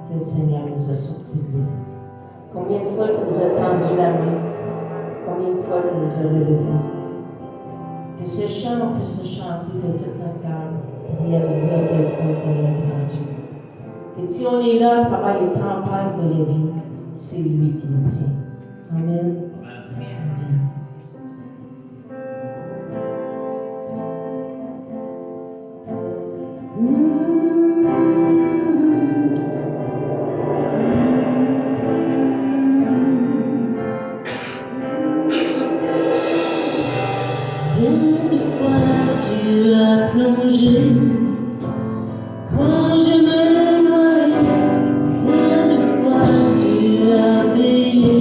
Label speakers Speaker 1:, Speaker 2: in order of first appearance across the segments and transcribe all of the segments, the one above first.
Speaker 1: que le Seigneur nous a sortis de lui. Combien de fois qu'il nous a tendu la main, combien de fois qu'il nous a relevés. Que ce chant, on puisse le chanter de tout notre cœur, réaliser à quel point qu'on est grand Dieu. Et si on est là à travers les tempêtes de la vie, c'est lui qui nous tient. Amen. Amen.
Speaker 2: Une fois tu as plongé, quand je me noyais, une fois tu as veillé,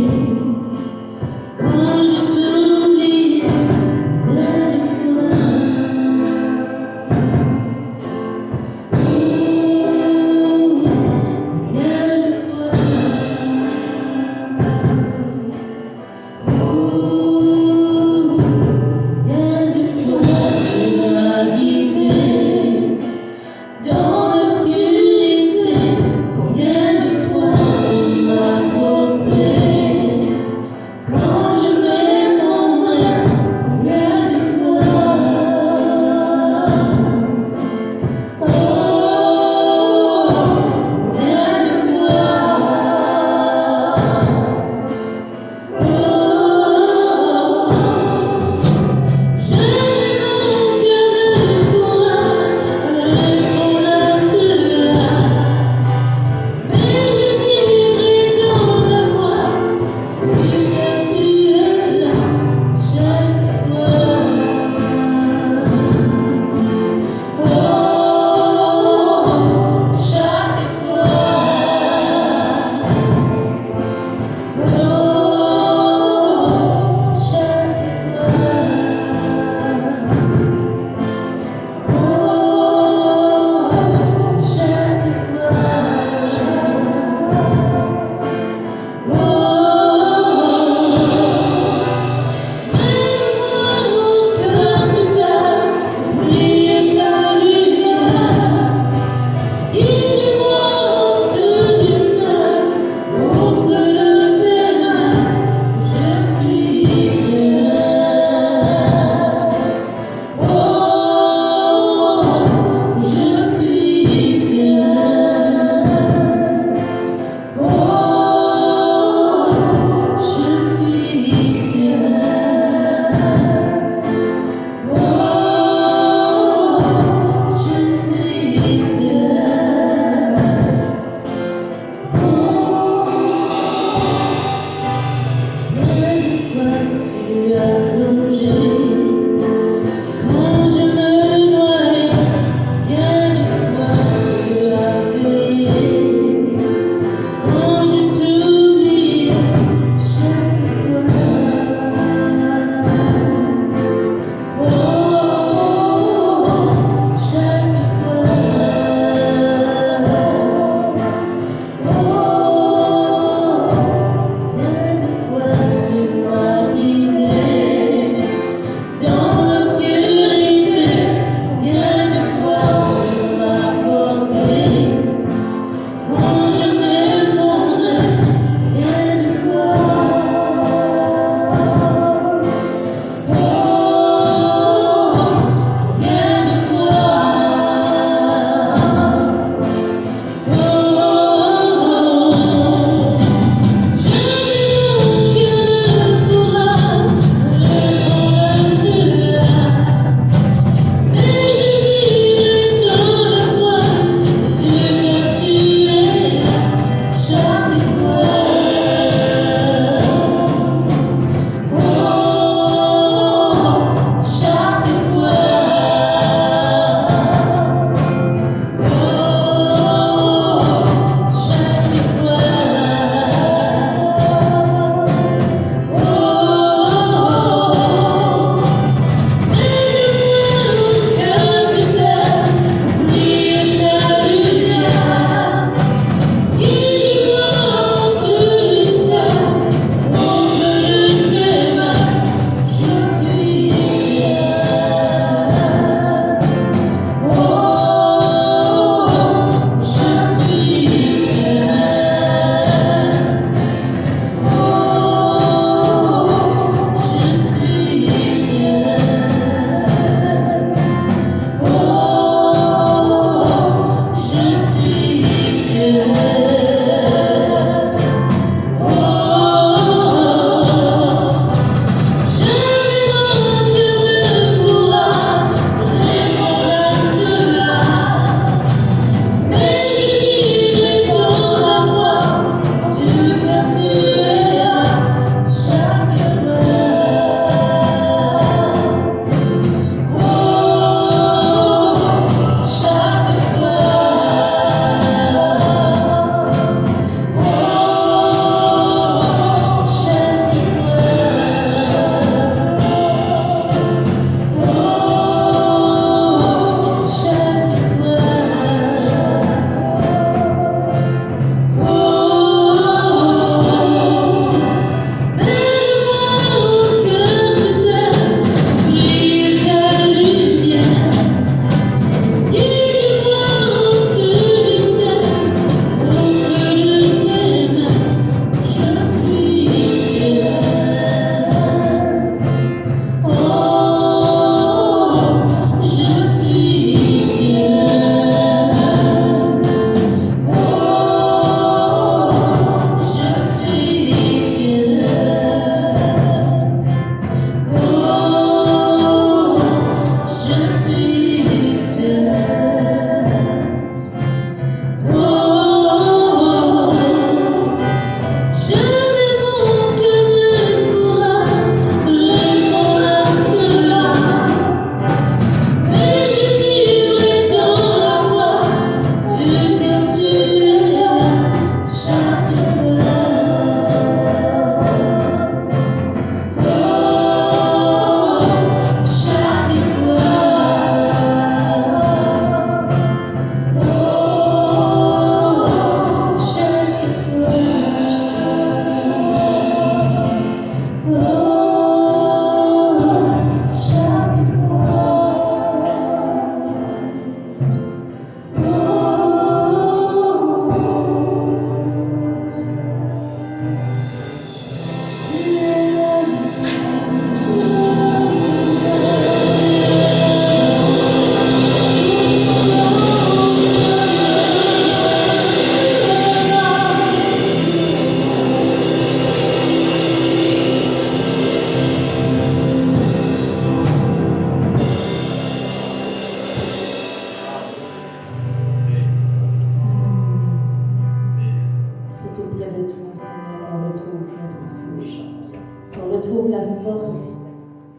Speaker 1: retrouve la force,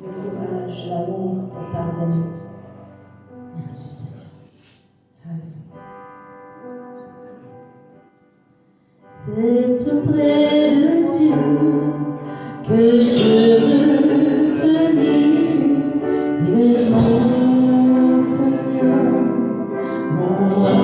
Speaker 1: le courage, l'amour pour pardonner. Merci Seigneur. Alléluia.
Speaker 2: C'est auprès de Dieu que je veux tenir. Il est mon Seigneur, mon roi.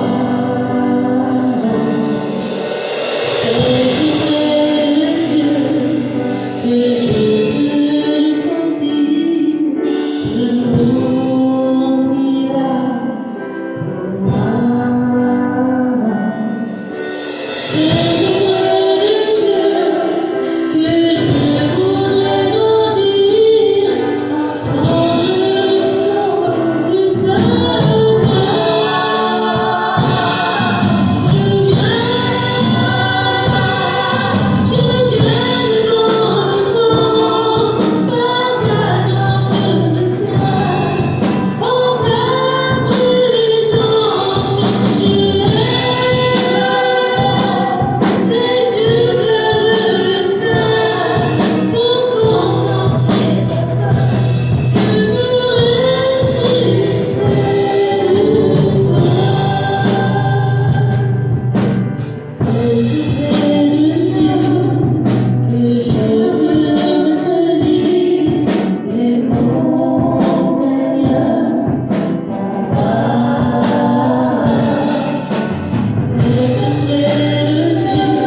Speaker 2: C'est auprès de Dieu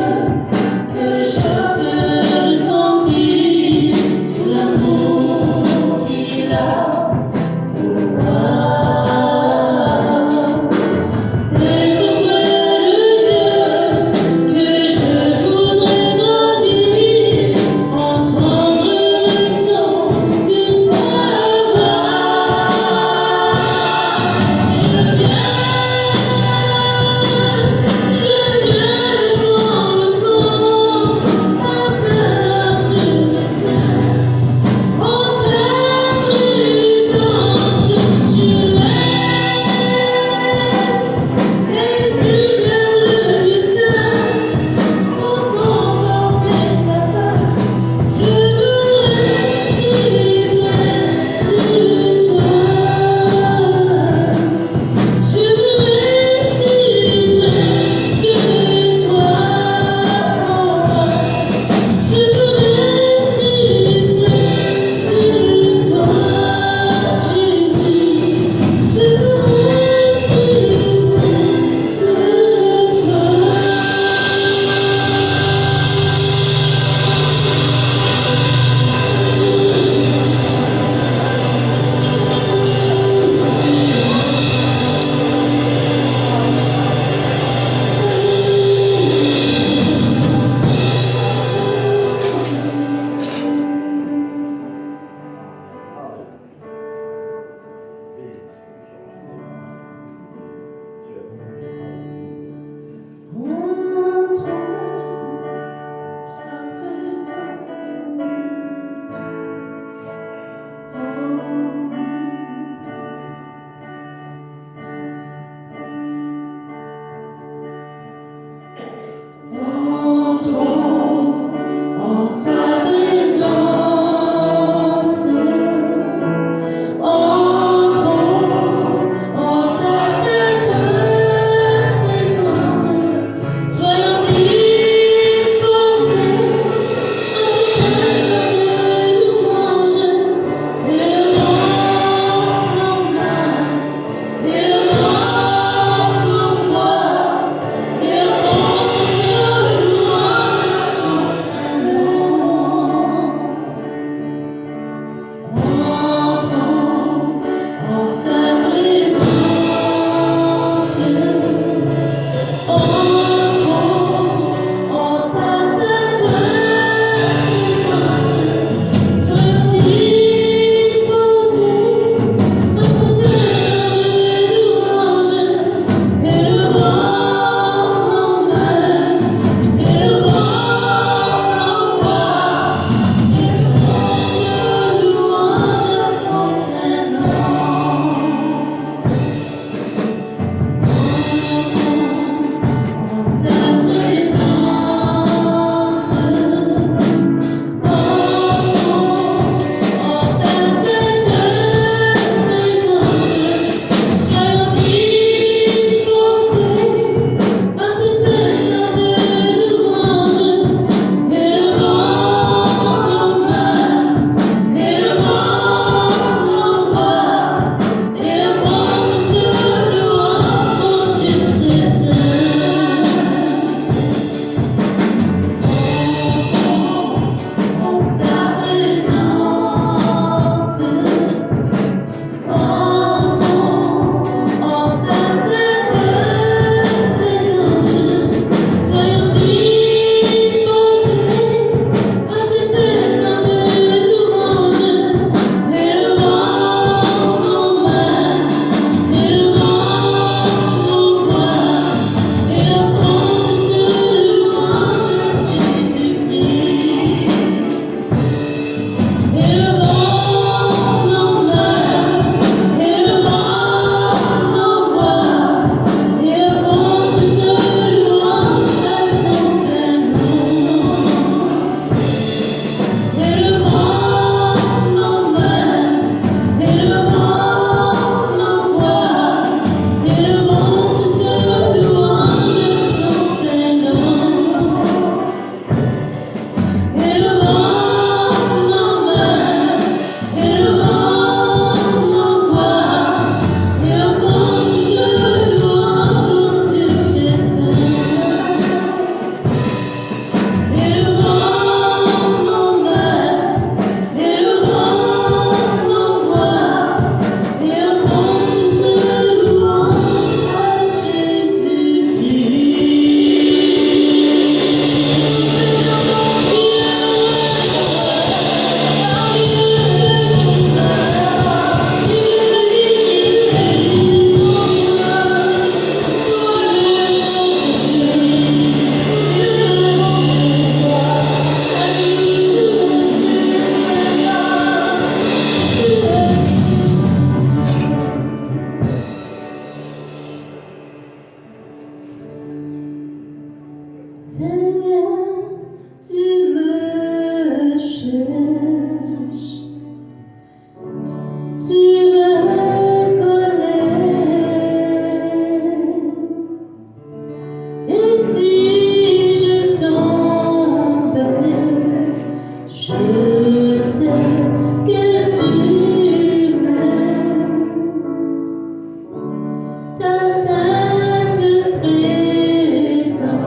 Speaker 2: que je veux sentir l'amour qu'il a pour moi. Que je Seigneur, tu me cherches, tu me connais, et si je tombais, je sais que tu m'aimes. Ta sainte présence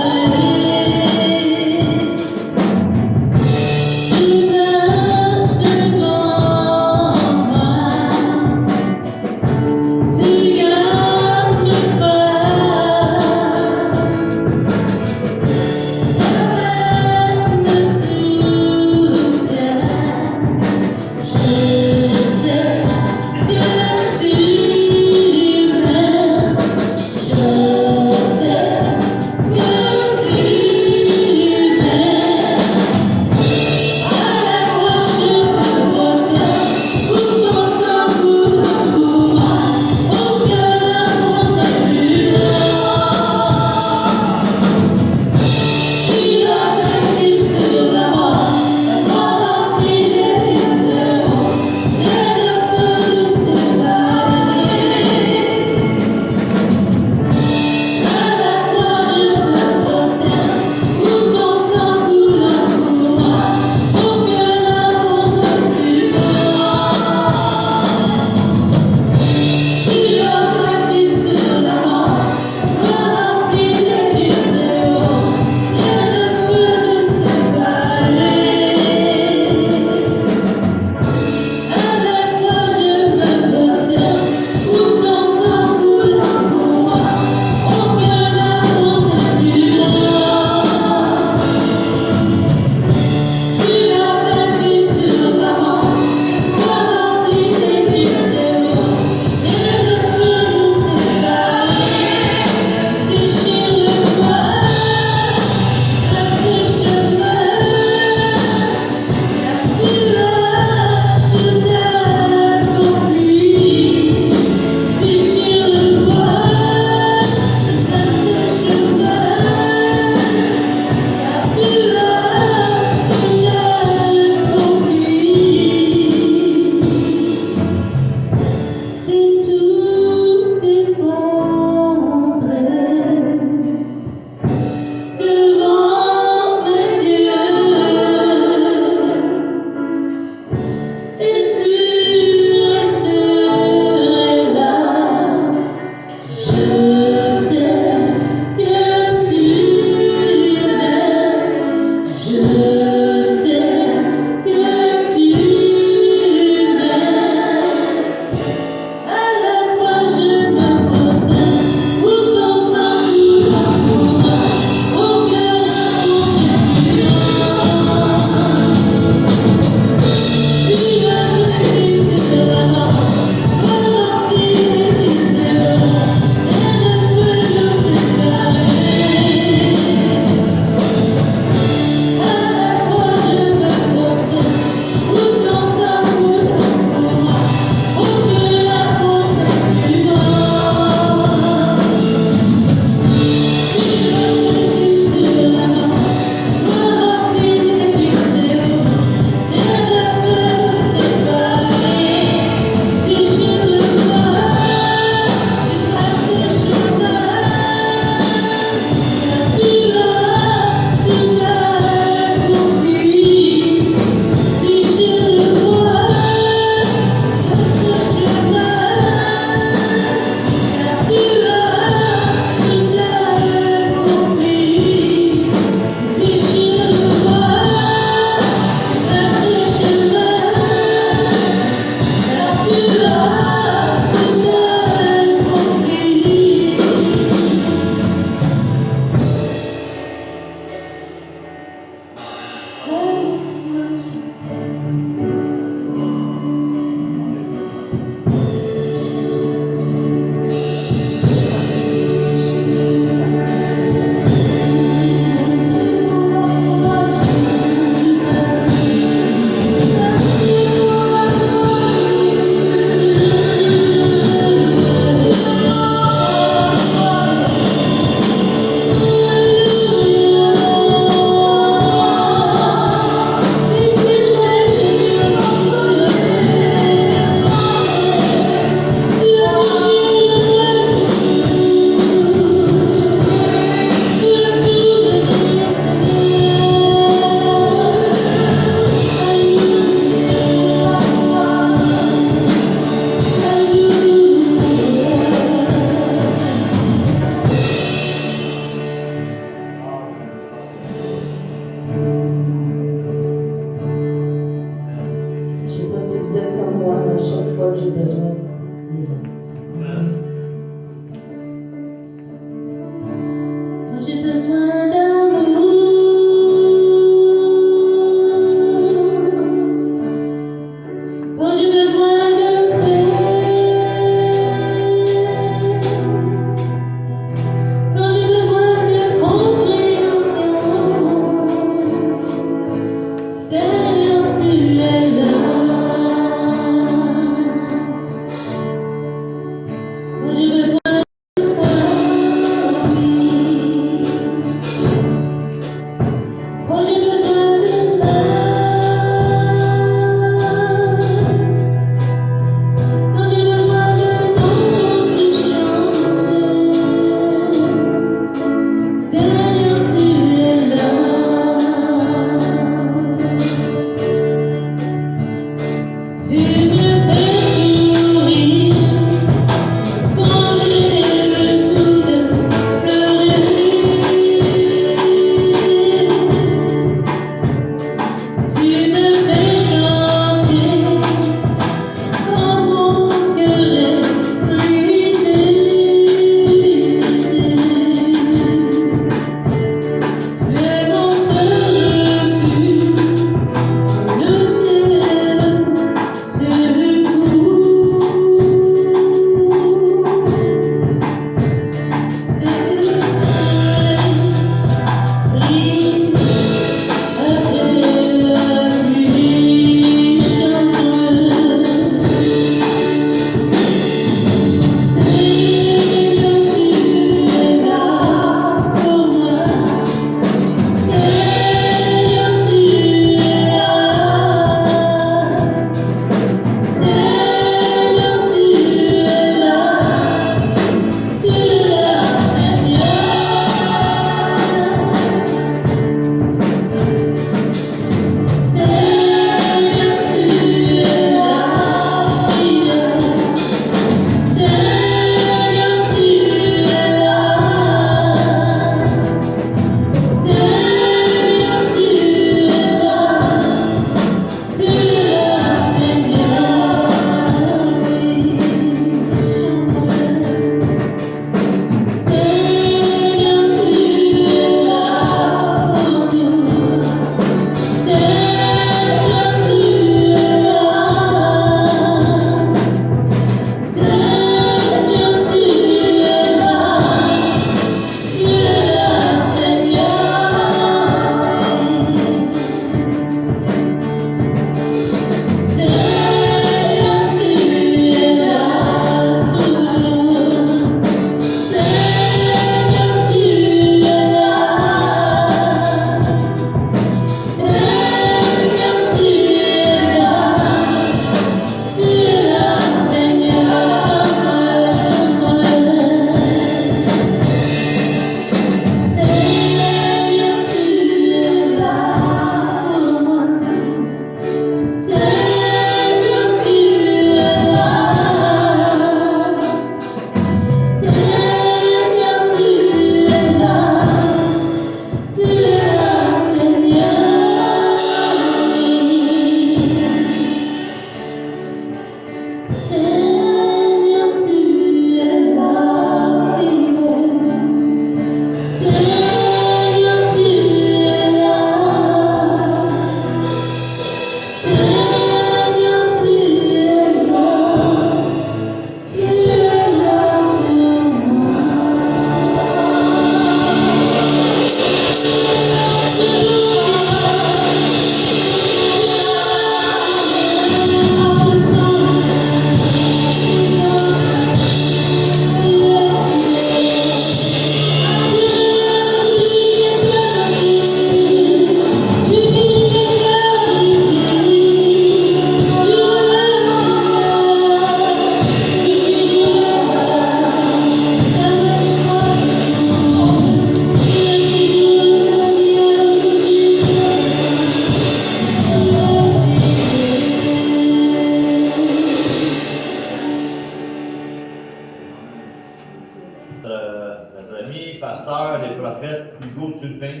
Speaker 3: Turpin,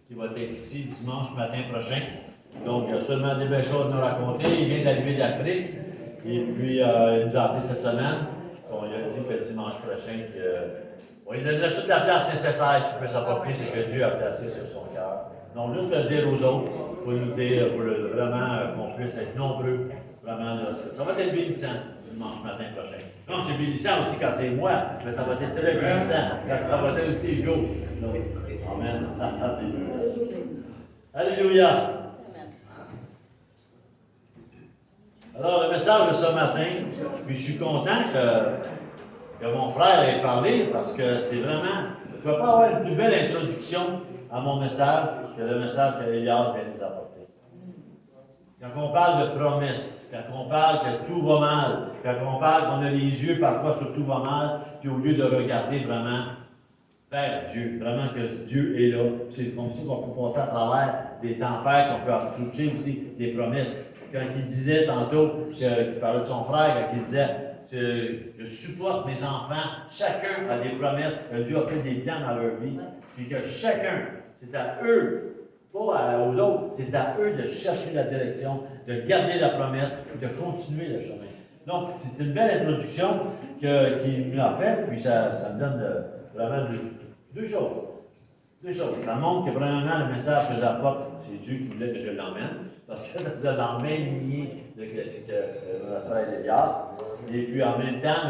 Speaker 3: qui va être ici dimanche matin prochain. Donc, il y a seulement des belles choses à nous raconter. Il vient d'arriver d'Afrique. Et puis, il nous a appelé cette semaine. On lui a dit que le dimanche prochain, on lui donnerait toute la place nécessaire qu'il peut s'apporter ce que Dieu a placé sur son cœur. Donc, juste le dire aux autres, pour nous dire, vraiment qu'on puisse être nombreux. Vraiment, là, ça va être bénissant dimanche matin prochain. Donc, c'est bénissant aussi quand c'est moi, mais ça va être très bénissant quand ça va être aussi Hugo. Donc, amen. Alléluia. Alors, le message de ce matin, puis je suis content que mon frère ait parlé parce que c'est vraiment. Je ne peux pas avoir une plus belle introduction à mon message que le message qu'Elias vient nous apporter. Quand on parle de promesses, quand on parle que tout va mal, quand on parle qu'on a les yeux parfois sur tout va mal, puis au lieu de regarder vraiment vers Dieu, vraiment que Dieu est là, c'est comme ça qu'on peut passer à travers des tempêtes, on peut toucher aussi des promesses. Quand il disait tantôt, qu'il parlait de son frère, quand il disait je supporte mes enfants, chacun a des promesses, que Dieu a fait des plans dans leur vie, puis que chacun, c'est à eux, pas aux autres, c'est à eux de chercher la direction, de garder la promesse, de continuer le chemin. Donc, c'est une belle introduction qu'il m'a fait, puis ça me donne vraiment deux choses. Deux choses. Ça montre que premièrement, le message que j'apporte, c'est Dieu qui voulait que je l'emmène, parce que c'est dans la même lignée que notre frère Elias. Et puis en même temps,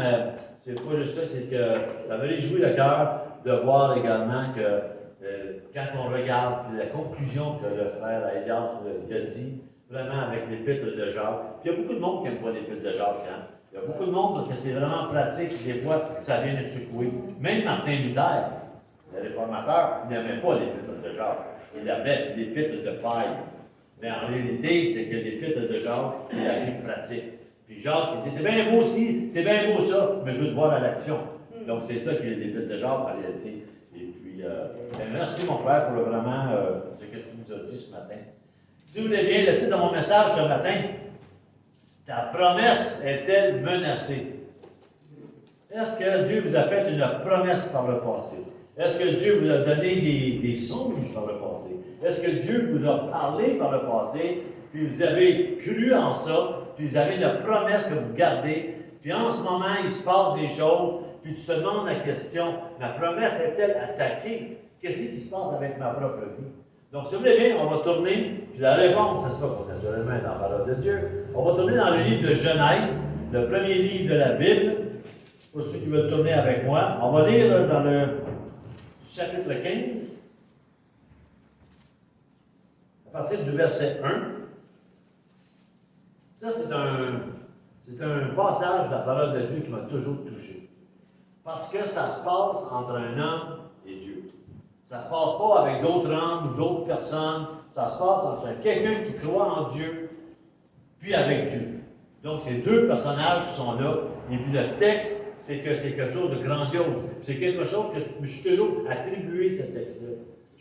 Speaker 3: c'est pas juste ça, c'est que ça me réjouit le cœur de voir également que quand on regarde la conclusion que le frère Elias a dit, vraiment avec l'épître de Jacques, puis il y a beaucoup de monde qui n'aime pas l'épître de Jacques, hein? Il y a beaucoup de monde que c'est vraiment pratique, des fois, ça vient de secouer. Même Martin Luther, le réformateur, n'aimait pas l'épître de Jacques. Il aimait l'épître de paille. Mais en réalité, c'est que l'épître de Jacques, c'est la vie pratique. Puis Jacques, il dit, c'est bien beau ci, c'est bien beau ça, mais je veux te voir à l'action. Donc c'est ça qui est l'épître de Jacques en réalité. Et puis, merci mon frère pour vraiment ce que tu nous as dit ce matin. Si vous voulez bien, le titre de mon message ce matin, ta promesse est-elle menacée? Est-ce que Dieu vous a fait une promesse par le passé? Est-ce que Dieu vous a donné des songes par le passé? Est-ce que Dieu vous a parlé par le passé, puis vous avez cru en ça, puis vous avez une promesse que vous gardez, puis en ce moment, il se passe des choses, puis tu te demandes la question, ma promesse est-elle attaquée? Qu'est-ce qui se passe avec ma propre vie? Donc, si vous voulez bien, on va tourner, puis la réponse, ça se passe naturellement dans la parole de Dieu. On va tourner dans le livre de Genèse, le premier livre de la Bible. Pour ceux qui veulent tourner avec moi, on va lire dans le chapitre 15, à partir du verset 1. Ça, c'est un passage de la parole de Dieu qui m'a toujours touché. Parce que ça se passe entre un homme et Dieu. Ça ne se passe pas avec d'autres hommes ou d'autres personnes. Ça se passe entre quelqu'un qui croit en Dieu, puis avec Dieu. Donc, c'est deux personnages qui sont là. Et puis le texte, c'est que c'est quelque chose de grandiose. C'est quelque chose que je me suis toujours attribué, ce texte-là.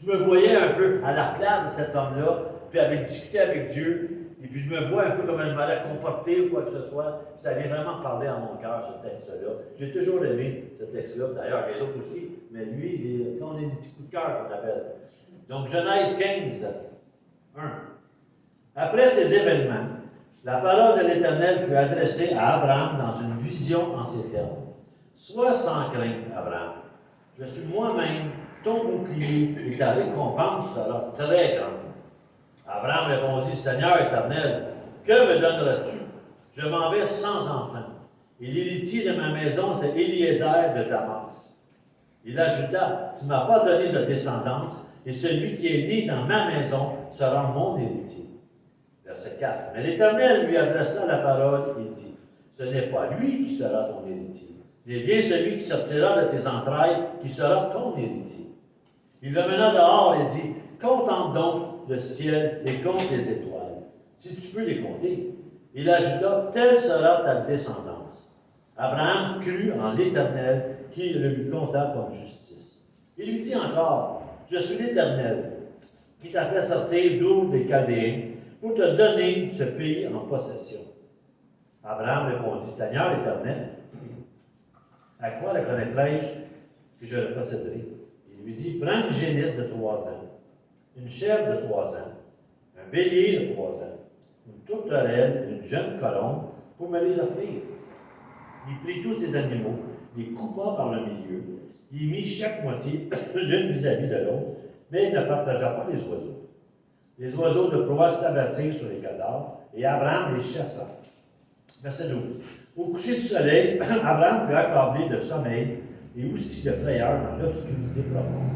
Speaker 3: Je me voyais un peu à la place de cet homme-là, puis avait discuté avec Dieu. Et puis je me vois un peu comme elle m'allait comporter ou quoi que ce soit. Puis ça vient vraiment parler à mon cœur, ce texte-là. J'ai toujours aimé ce texte-là, d'ailleurs, les autres aussi. Mais lui, quand on a des petits coups de cœur, on appelle. Donc, Genèse 15, 1. Après ces événements, la parole de l'Éternel fut adressée à Abraham dans une vision en ces termes. Sois sans crainte, Abraham. Je suis moi-même ton bouclier et ta récompense sera très grande. Abraham répondit, Seigneur éternel, que me donneras-tu? Je m'en vais sans enfant. Et l'héritier de ma maison, c'est Eliezer de Damas. Il ajouta, tu ne m'as pas donné de descendance, et celui qui est né dans ma maison sera mon héritier. Verset 4. Mais l'Éternel lui adressa la parole et dit, ce n'est pas lui qui sera ton héritier, mais bien celui qui sortira de tes entrailles qui sera ton héritier. Il le mena dehors et dit, contemple donc le ciel et compte les étoiles, si tu peux les compter. Il ajouta, telle sera ta descendance. Abraham crut en l'Éternel qui le lui compta comme justice. Il lui dit encore, je suis l'Éternel qui t'a fait sortir d'Our des Chaldéens pour te donner ce pays en possession. Abraham répondit, Seigneur l'Éternel, à quoi le connaîtrai-je que je le posséderai? Il lui dit, prends une génisse de 3 ans, une chèvre de 3 ans, un bélier de 3 ans, une tourterelle, une jeune colombe, pour me les offrir. Il prit tous ces animaux, les coupa par le milieu, il mit chaque moitié l'une vis-à-vis de l'autre, mais il ne partagea pas les oiseaux. Les oiseaux de proie s'abattirent sur les cadavres, et Abraham les chassa. Verset 12. Au coucher du soleil, Abraham fut accablé de sommeil et aussi de frayeur dans l'obscurité profonde.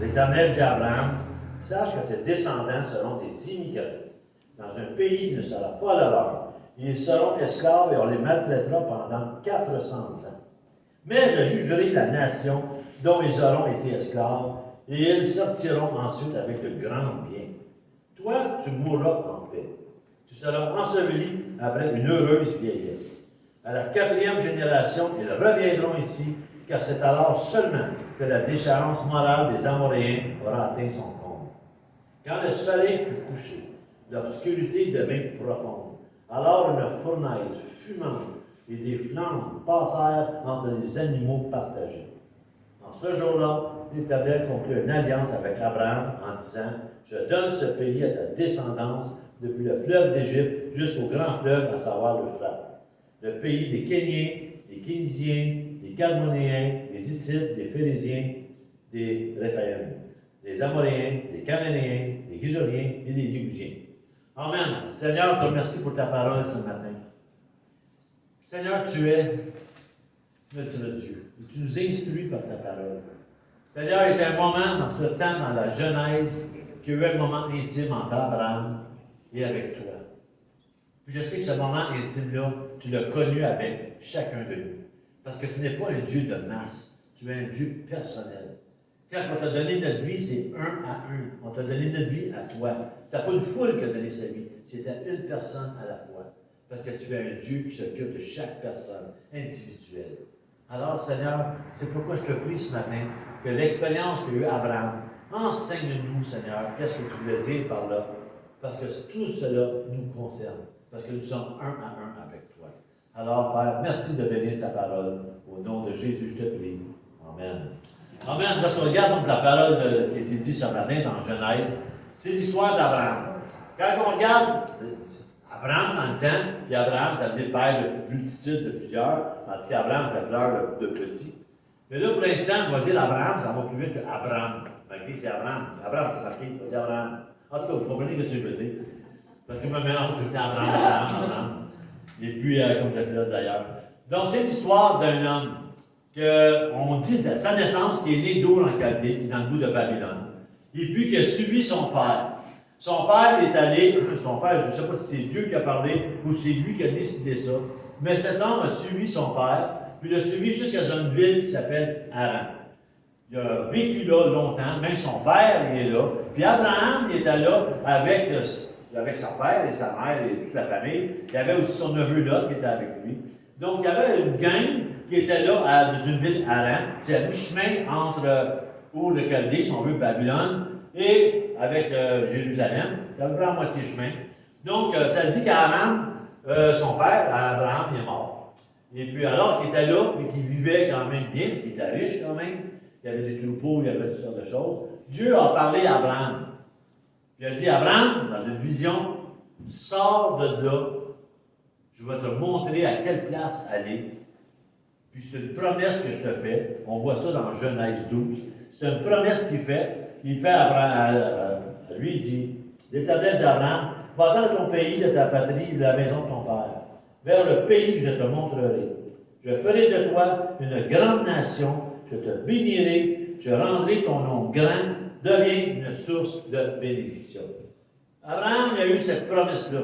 Speaker 3: L'Éternel dit à Abraham, sache que tes descendants seront des immigrés dans un pays qui ne sera pas le leur. Ils seront esclaves et on les maltraitera pendant 400 ans. Mais je jugerai la nation dont ils auront été esclaves, et ils sortiront ensuite avec de grands biens. Toi, tu mourras en paix. Tu seras enseveli après une heureuse vieillesse. À la 4e génération, ils reviendront ici, car c'est alors seulement que la déchéance morale des Amoréens aura atteint son comble. Quand le soleil fut couché, l'obscurité devint profonde. Alors une fournaise fumante et des flammes passèrent entre les animaux partagés. En ce jour-là, l'Éternel conclut une alliance avec Abraham en disant, « Je donne ce pays à ta descendance depuis le fleuve d'Égypte jusqu'au grand fleuve, à savoir l'Euphrate, le pays des Kéniens, des Kénisiens, des Cadmonéens, des Hittites, des Phérésiens, des Réphaïm, des Amoréens, des Cananéens, des Gizuriens et des Jébusiens. » Amen. Seigneur, je te remercie pour ta parole ce matin. Seigneur, tu es notre Dieu. Et tu nous instruis par ta parole. Seigneur, il y a un moment dans ce temps, dans la Genèse, qu'il y a eu un moment intime entre Abraham et avec toi. Puis je sais que ce moment intime-là, tu l'as connu avec chacun de nous. Parce que tu n'es pas un Dieu de masse, tu es un Dieu personnel. Quand on t'a donné notre vie, c'est un à un. On t'a donné notre vie à toi. Ce n'était pas une foule qui a donné sa vie, c'était une personne à la fois. Parce que tu es un Dieu qui s'occupe de chaque personne individuelle. Alors, Seigneur, c'est pourquoi je te prie ce matin que l'expérience qu'a eu Abraham, enseigne-nous, Seigneur, qu'est-ce que tu voulais dire par là. Parce que tout cela nous concerne. Parce que nous sommes un à un avec toi. Alors, Père, merci de bénir ta parole. Au nom de Jésus, je te prie. Amen. Amen. Lorsqu'on regarde la parole qui a été dite ce matin dans Genèse, c'est l'histoire d'Abraham. Quand on regarde Abraham dans le temps, puis Abraham, ça veut dire père de multitude de plusieurs, tandis qu'Abraham, ça pleure de petit. Mais là, pour l'instant, on va dire Abraham, ça va plus vite qu'Abraham. OK, c'est Abraham. Abraham, c'est marqué, on va dire Abraham. En tout cas, vous comprenez ce que je veux dire. Parce que moi, maintenant, tout le temps Abraham. Et puis, comme j'ai fait là d'ailleurs. Donc, c'est l'histoire d'un homme qu'on dit sa naissance, qui est né d'Our en Chaldée, dans le bout de Babylone. Et puis, qui a suivi son père. Son père est allé, son père, je ne sais pas si c'est Dieu qui a parlé ou c'est lui qui a décidé ça, mais cet homme a suivi son père, puis il a suivi jusqu'à une ville qui s'appelle Haran. Il a vécu là longtemps, même son père il est là. Puis Abraham il était là avec son père et sa mère et toute la famille. Il y avait aussi son neveu Lot qui était avec lui. Donc il y avait une gang qui était là d'une ville Haran. C'est à mi-chemin entre Our de Chaldée, si on veut, Babylone, et avec Jérusalem, c'est à peu près à moitié chemin. Donc, ça dit qu'Abraham, son père, Abraham, il est mort. Et puis, alors qu'il était là, et qu'il vivait quand même bien, parce qu'il était riche quand même, il y avait des troupeaux, il y avait toutes sortes de choses, Dieu a parlé à Abraham. Il a dit, Abraham, dans une vision, sors de là, je vais te montrer à quelle place aller. Puis c'est une promesse que je te fais, on voit ça dans Genèse 12. C'est une promesse qu'il fait. Il fait à lui, il dit, l'Éternel dit à Abraham, va-t'en de ton pays, de ta patrie, de la maison de ton père, vers le pays que je te montrerai. Je ferai de toi une grande nation, je te bénirai, je rendrai ton nom grand, deviens une source de bénédiction. Abraham il a eu cette promesse-là.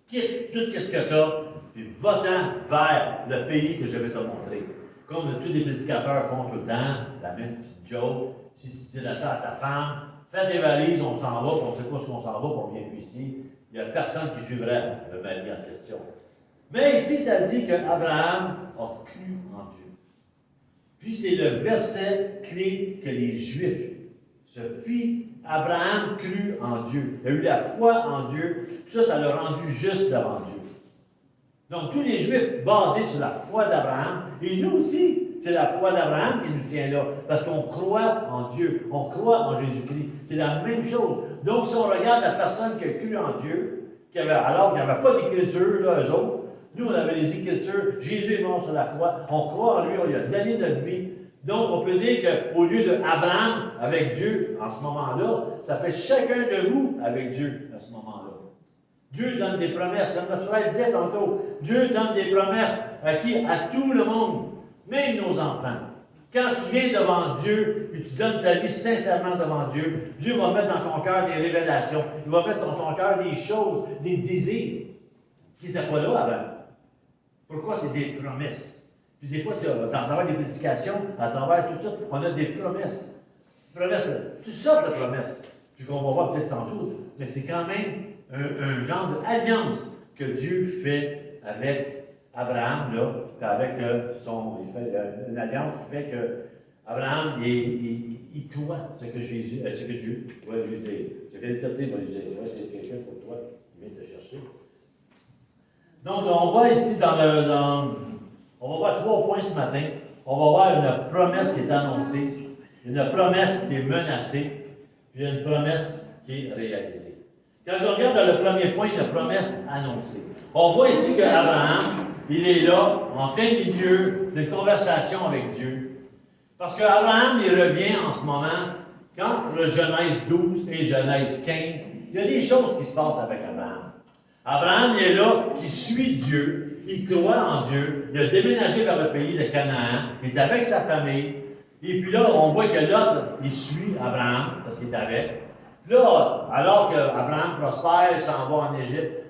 Speaker 3: Quitte tout ce que tu as, puis va-t'en vers le pays que je vais te montrer. Comme tous les prédicateurs font tout le temps, la même petite joke. Si tu dis ça à ta femme, fais tes valises, on s'en va, puis on ne sait pas ce qu'on s'en va, puis on vient ici. Il n'y a personne qui suivrait le mari en question. Mais ici, ça dit qu'Abraham a cru en Dieu. Puis c'est le verset clé que les Juifs se fient. Abraham crut en Dieu. Il a eu la foi en Dieu. Puis ça l'a rendu juste devant Dieu. Donc tous les Juifs basés sur la foi d'Abraham, et nous aussi, c'est la foi d'Abraham qui nous tient là, parce qu'on croit en Dieu, on croit en Jésus-Christ. C'est la même chose. Donc, si on regarde la personne qui a cru en Dieu, alors qu'il n'y avait pas d'écriture, là, eux autres, nous, on avait les Écritures, Jésus est mort sur la croix, on croit en lui, on lui a donné notre vie. Donc, on peut dire qu'au lieu d'Abraham avec Dieu, en ce moment-là, ça fait chacun de vous avec Dieu à ce moment-là. Dieu donne des promesses, comme notre frère disait tantôt, Dieu donne des promesses à qui? À tout le monde, même nos enfants. Quand tu viens devant Dieu, puis tu donnes ta vie sincèrement devant Dieu, Dieu va mettre dans ton cœur des révélations, il va mettre dans ton cœur des choses, des désirs qui n'étaient pas là avant. Pourquoi? C'est des promesses. Puis des fois, à travers des prédications, à travers tout ça, on a des promesses. Promesses, toutes sortes de promesses. Puis qu'on va voir peut-être tantôt, mais c'est quand même un genre d'alliance que Dieu fait avec Abraham, là, puis avec il fait une alliance qui fait que Abraham, il croit ce que Dieu va lui dire. Ce que l'Éternité va lui dire. Ouais, c'est quelqu'un pour toi qui vient te chercher. Donc, on va ici on va voir 3 points ce matin. On va voir une promesse qui est annoncée, une promesse qui est menacée, puis une promesse qui est réalisée. Quand on regarde dans le premier point, une promesse annoncée. On voit ici qu'Abraham, il est là, en plein milieu d'une conversation avec Dieu. Parce qu'Abraham, il revient en ce moment, quand le Genèse 12 et Genèse 15, il y a des choses qui se passent avec Abraham. Abraham, il est là, qui suit Dieu, il croit en Dieu, il a déménagé vers le pays de Canaan, il est avec sa famille, et puis là, on voit que l'autre, il suit Abraham, parce qu'il est avec. Puis là, alors qu'Abraham prospère, il s'en va en Égypte,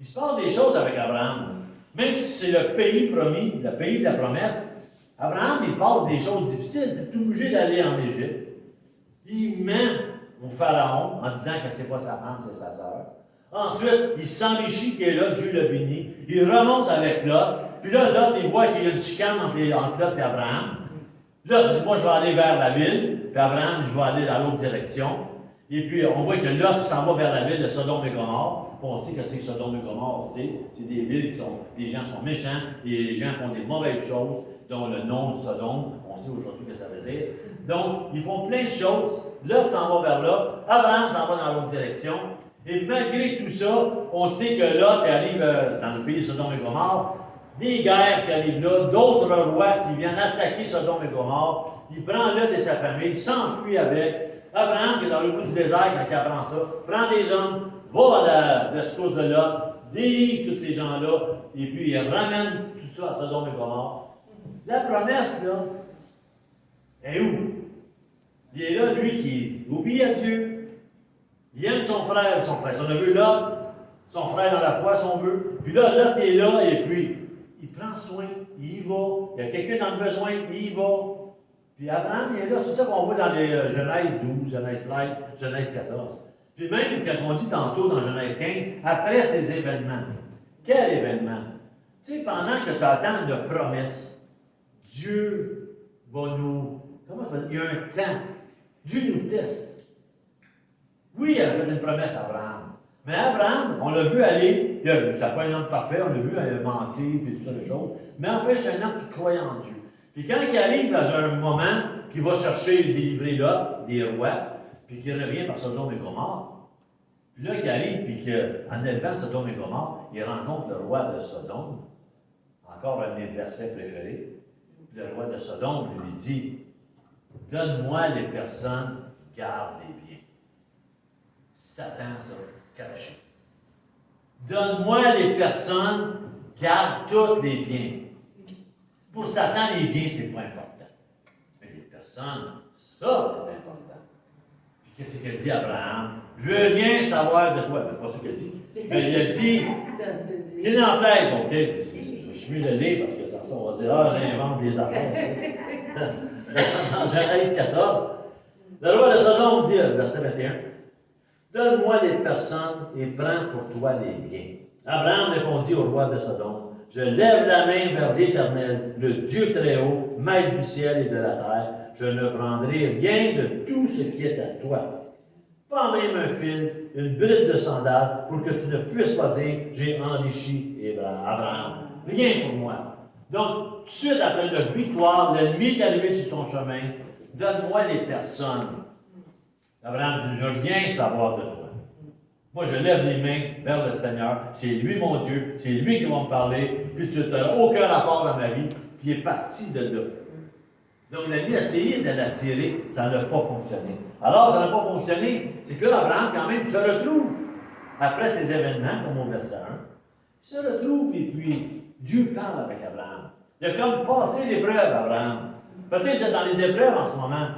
Speaker 3: il se passe des choses avec Abraham. Même si c'est le pays promis, le pays de la promesse, Abraham, il passe des choses difficiles, il est tout obligé d'aller en Égypte. Il ment au Pharaon en disant que ce n'est pas sa femme, c'est sa sœur. Ensuite, il s'enrichit qu'il est là, Dieu le bénit. Il remonte avec Lot. Puis là, Lot, il voit qu'il y a une chicane entre Lot et Abraham. Lot dit, moi, je vais aller vers la ville. Puis Abraham, je vais aller dans l'autre direction. Et puis, on voit que Lot s'en va vers la ville de Sodome et Gomorrhe. Puis on sait que c'est Sodome et Gomorre, c'est des villes qui sont, les gens sont méchants, et les gens font des mauvaises choses, dont le nom de Sodome, on sait aujourd'hui ce que ça veut dire. Donc, ils font plein de choses. Lot s'en va vers là. Abraham s'en va dans l'autre direction. Et malgré tout ça, on sait que Lot arrive dans le pays de Sodome et Gomorre, des guerres qui arrivent là, d'autres rois qui viennent attaquer Sodome et Gomorre. Il prend Lot et sa famille, s'enfuit avec. Abraham, qui est dans le bout du désert, quand il apprend ça, prend des hommes, va à la secousse de Lot, délivre tous ces gens-là, et puis il ramène tout ça à Sodome et Gomorre. La promesse, là, est où? Il est là, lui, qui obéit à Dieu. Il aime son frère. On a vu Lot, son frère dans la foi, si on veut. Puis là, Lot est là, et puis, il prend soin, il y va. Il y a quelqu'un dans le besoin, il y va. Puis Abraham, il est là. C'est ça qu'on voit dans les Genèse 12, Genèse 13, Genèse 14. Puis même, quand on dit tantôt dans Genèse 15, après ces événements. Quel événement? Tu sais, pendant que tu attends de promesses, Dieu va nous... Comment ça va dire? Il y a un temps. Dieu nous teste. Oui, il avait fait une promesse à Abraham. Mais Abraham, on l'a vu aller, c'était pas un homme parfait, on l'a vu aller mentir et tout ça, des choses. Mais en fait, c'est un homme qui croyait en Dieu. Puis quand il arrive dans un moment qu'il va chercher et délivrer Lot, des rois, puis qu'il revient par Sodome et Gomorre, puis là, qu'il arrive, puis qu'en élevant Sodome et Gomorre, il rencontre le roi de Sodome, encore un de mes versets préférés. Puis le roi de Sodome lui dit, « Donne-moi les personnes, garde les biens. » Satan s'est caché. Donne-moi les personnes, garde tous les biens. Pour Satan, les biens, c'est pas important. Mais les personnes, ça, c'est important. Puis qu'est-ce qu'il dit Abraham? Je veux rien savoir de toi. C'est pas ce qu'il a dit. Mais il a dit, qu'il en plaise. Bon, ok, je suis mieux de le lire parce que ça, on va dire, ah, j'invente des affaires. Dans Genèse 14, le roi de Sodome dit, verset 21, donne-moi les personnes et prends pour toi les biens. Abraham répondit au roi de Sodome, je lève la main vers l'Éternel, le Dieu très haut, maître du ciel et de la terre. Je ne prendrai rien de tout ce qui est à toi. Pas même un fil, une bride de sandale, pour que tu ne puisses pas dire, j'ai enrichi Abraham. Rien pour moi. Donc, tout de suite après la victoire, l'ennemi est arrivé sur son chemin. Donne-moi les personnes. Abraham dit, je ne veux rien savoir de toi. Moi, je lève les mains vers le Seigneur. C'est lui mon Dieu. C'est lui qui va me parler. Puis tu n'as aucun rapport dans ma vie. Puis il est parti de là. Donc, l'ennemi a essayé de l'attirer. Ça n'a pas fonctionné. Alors, ça n'a pas fonctionné. C'est que là, Abraham, quand même, se retrouve. Après ces événements, comme au verset 1, il se retrouve et puis Dieu parle avec Abraham. Il a comme passé l'épreuve, Abraham. Peut-être que vous êtes dans les épreuves en ce moment,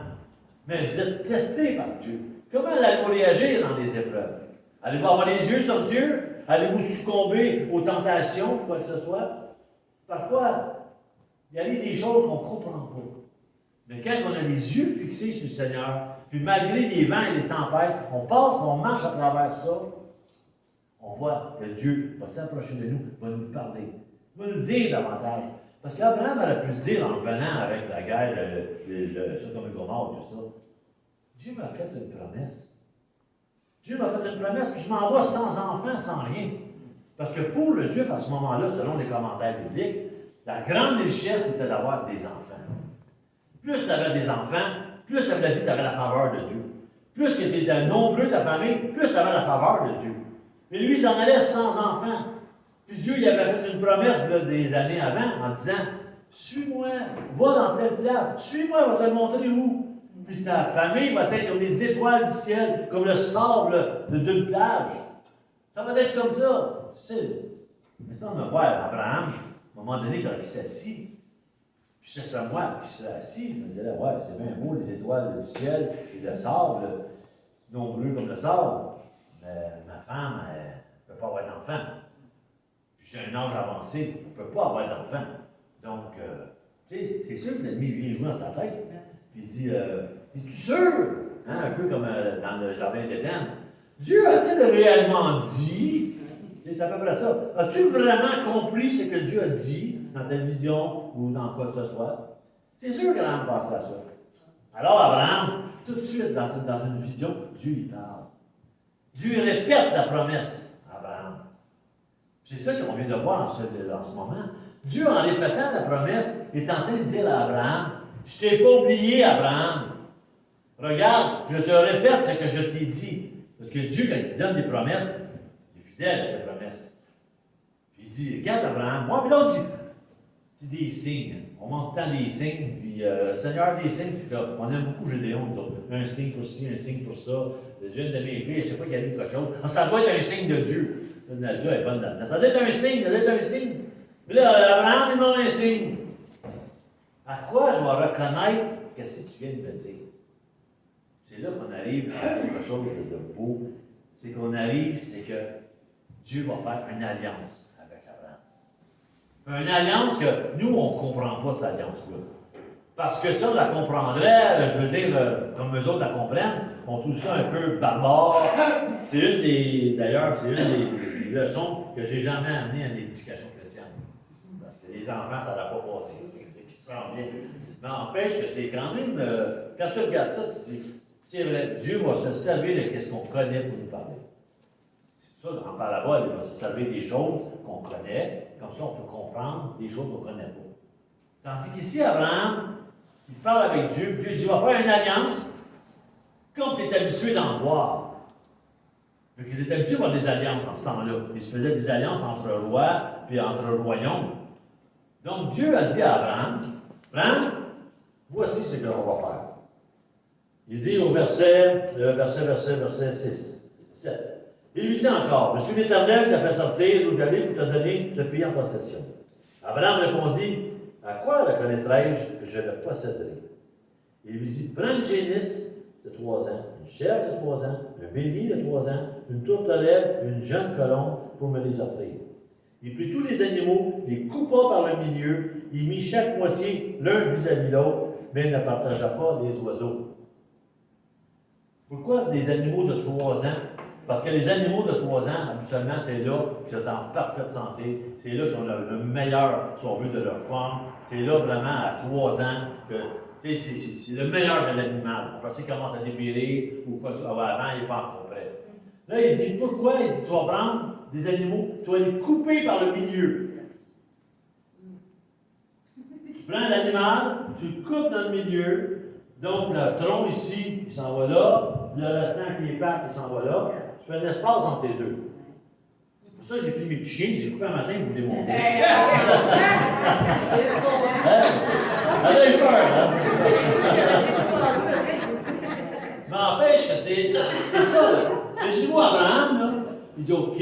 Speaker 3: mais vous êtes testé par Dieu. Comment allez-vous réagir dans les épreuves? Allez-vous avoir les yeux sur Dieu? Allez-vous succomber aux tentations, quoi que ce soit? Parfois, il arrive des choses qu'on ne comprend pas. Mais quand on a les yeux fixés sur le Seigneur, puis malgré les vents et les tempêtes, on passe, on marche à travers ça, on voit que Dieu va s'approcher de nous, va nous parler, va nous dire davantage. Parce qu'Abraham aurait pu se dire en venant avec la guerre, Sodome et Gomorrhe, tout ça, Dieu m'a fait une promesse. Dieu m'a fait une promesse, puis je m'en vais sans enfant, sans rien. Parce que pour le Juif, à ce moment-là, selon les commentaires bibliques, la grande richesse, c'était d'avoir des enfants. Plus tu avais des enfants, plus ça veut dire que tu avais la faveur de Dieu. Plus que tu étais nombreux, ta famille, plus tu avais la faveur de Dieu. Mais lui, il s'en allait sans enfants. Puis Dieu, il avait fait une promesse là, des années avant en disant, suis-moi, va dans telle place, suis-moi, je vais te montrer où. Puis ta famille va être comme les étoiles du ciel, comme le sable d'une plage. Ça va être comme ça. Tu sais, mais ça, on va voir Abraham, à un moment donné, quand il s'assit, puis c'est moi qui s'est assis, je me disais, ouais, c'est bien beau, les étoiles du ciel et le sable, nombreux comme le sable. Mais ma femme, elle ne peut pas avoir d'enfant. Puis j'ai un âge avancé, on ne peut pas avoir d'enfant. Donc, tu sais, c'est sûr que l'ennemi vient jouer dans ta tête. Puis il dit, es-tu sûr? Hein, un peu comme dans le jardin d'Éden. Dieu a-t-il réellement dit? C'est à peu près ça. As-tu vraiment compris ce que Dieu a dit dans ta vision ou dans quoi que ce soit? C'est sûr qu'Abraham passe à ça. Alors, Abraham, tout de suite, dans une vision, Dieu lui parle. Dieu répète la promesse à Abraham. C'est ça qu'on vient de voir en ce moment. Dieu, en répétant la promesse, est en train de dire à Abraham, je ne t'ai pas oublié, Abraham. Regarde, je te répète ce que je t'ai dit. Parce que Dieu, quand il donne des promesses, il est fidèle à ses promesses. Puis il dit, regarde, Abraham, moi, puis l'autre dit des signes. On montre tant des signes, puis Seigneur, des signes, c'est comme, on aime beaucoup Gédéon, nous autres. Un signe pour ci, un signe pour ça. Une de mes filles, je ne sais pas qu'il y a quelque chose. Ah, ça doit être un signe de Dieu. Ça, Dieu est bonne là-dedans. Ça doit être un signe, ça doit être un signe. Mais là, Abraham, il demande un signe. À quoi je vais reconnaître qu'est-ce que tu viens de me dire? C'est là qu'on arrive à quelque chose de beau. C'est qu'on arrive, c'est que Dieu va faire une alliance avec Abraham. Une alliance que nous, on ne comprend pas, cette alliance-là. Parce que ça, on la comprendrait, je veux dire, comme eux autres la comprennent, on trouve ça un peu barbare. C'est d'ailleurs, c'est une des leçons que j'ai jamais amenées à l'éducation chrétienne. Parce que les enfants, ça n'a pas passé. C'est qui s'en vient. Mais n'empêche que c'est quand même, quand tu regardes ça, tu te dis, c'est vrai, Dieu va se servir de ce qu'on connaît pour nous parler. C'est ça, en parabole, il va se servir des choses qu'on connaît, comme ça on peut comprendre des choses qu'on ne connaît pas. Tandis qu'ici, Abraham, il parle avec Dieu, Dieu dit, il va faire une alliance, comme tu es habitué d'en voir. Donc, il est habitué à voir des alliances en ce temps-là. Il se faisait des alliances entre rois et entre royaumes. Donc, Dieu a dit à Abraham, Abraham, voici ce qu'on va faire. Il dit au verset 6, 7. Il lui dit encore, je suis l'Éternel qui t'a fait sortir d'où j'allais pour te donner ce pays en possession. Abraham répondit, à quoi reconnaîtrai-je que je le posséderai? Il lui dit, prends une génisse de 3 ans, une chèvre de 3 ans, un bélier de 3 ans, une tourterelle, une jeune colombe pour me les offrir. Il prit tous les animaux, les coupa par le milieu, il mit chaque moitié l'un vis-à-vis l'autre, mais il ne partagea pas les oiseaux. Pourquoi des animaux de 3 ans? Parce que les animaux de 3 ans, habituellement, c'est là qu'ils sont en parfaite santé. C'est là qu'ils ont le meilleur, si on veut, de leur forme. C'est là vraiment à 3 ans que c'est le meilleur de l'animal. Après ça, il commence à dépérir ou quoi, avant, il n'est pas encore prêt. Là, il dit, pourquoi? Il dit, tu vas prendre des animaux, tu vas les couper par le milieu. prends l'animal, tu le coupes dans le milieu, donc le tronc ici, il s'en va là, le restant avec les pattes, il s'en va là. Tu fais un espace entre les deux. C'est pour ça que j'ai pris mes petits chiens, j'ai coupé un matin pour les monter. Ça a eu peur, hein? Mais n'empêche que c'est ça, là. Mais je vois Abraham, là, il dit OK,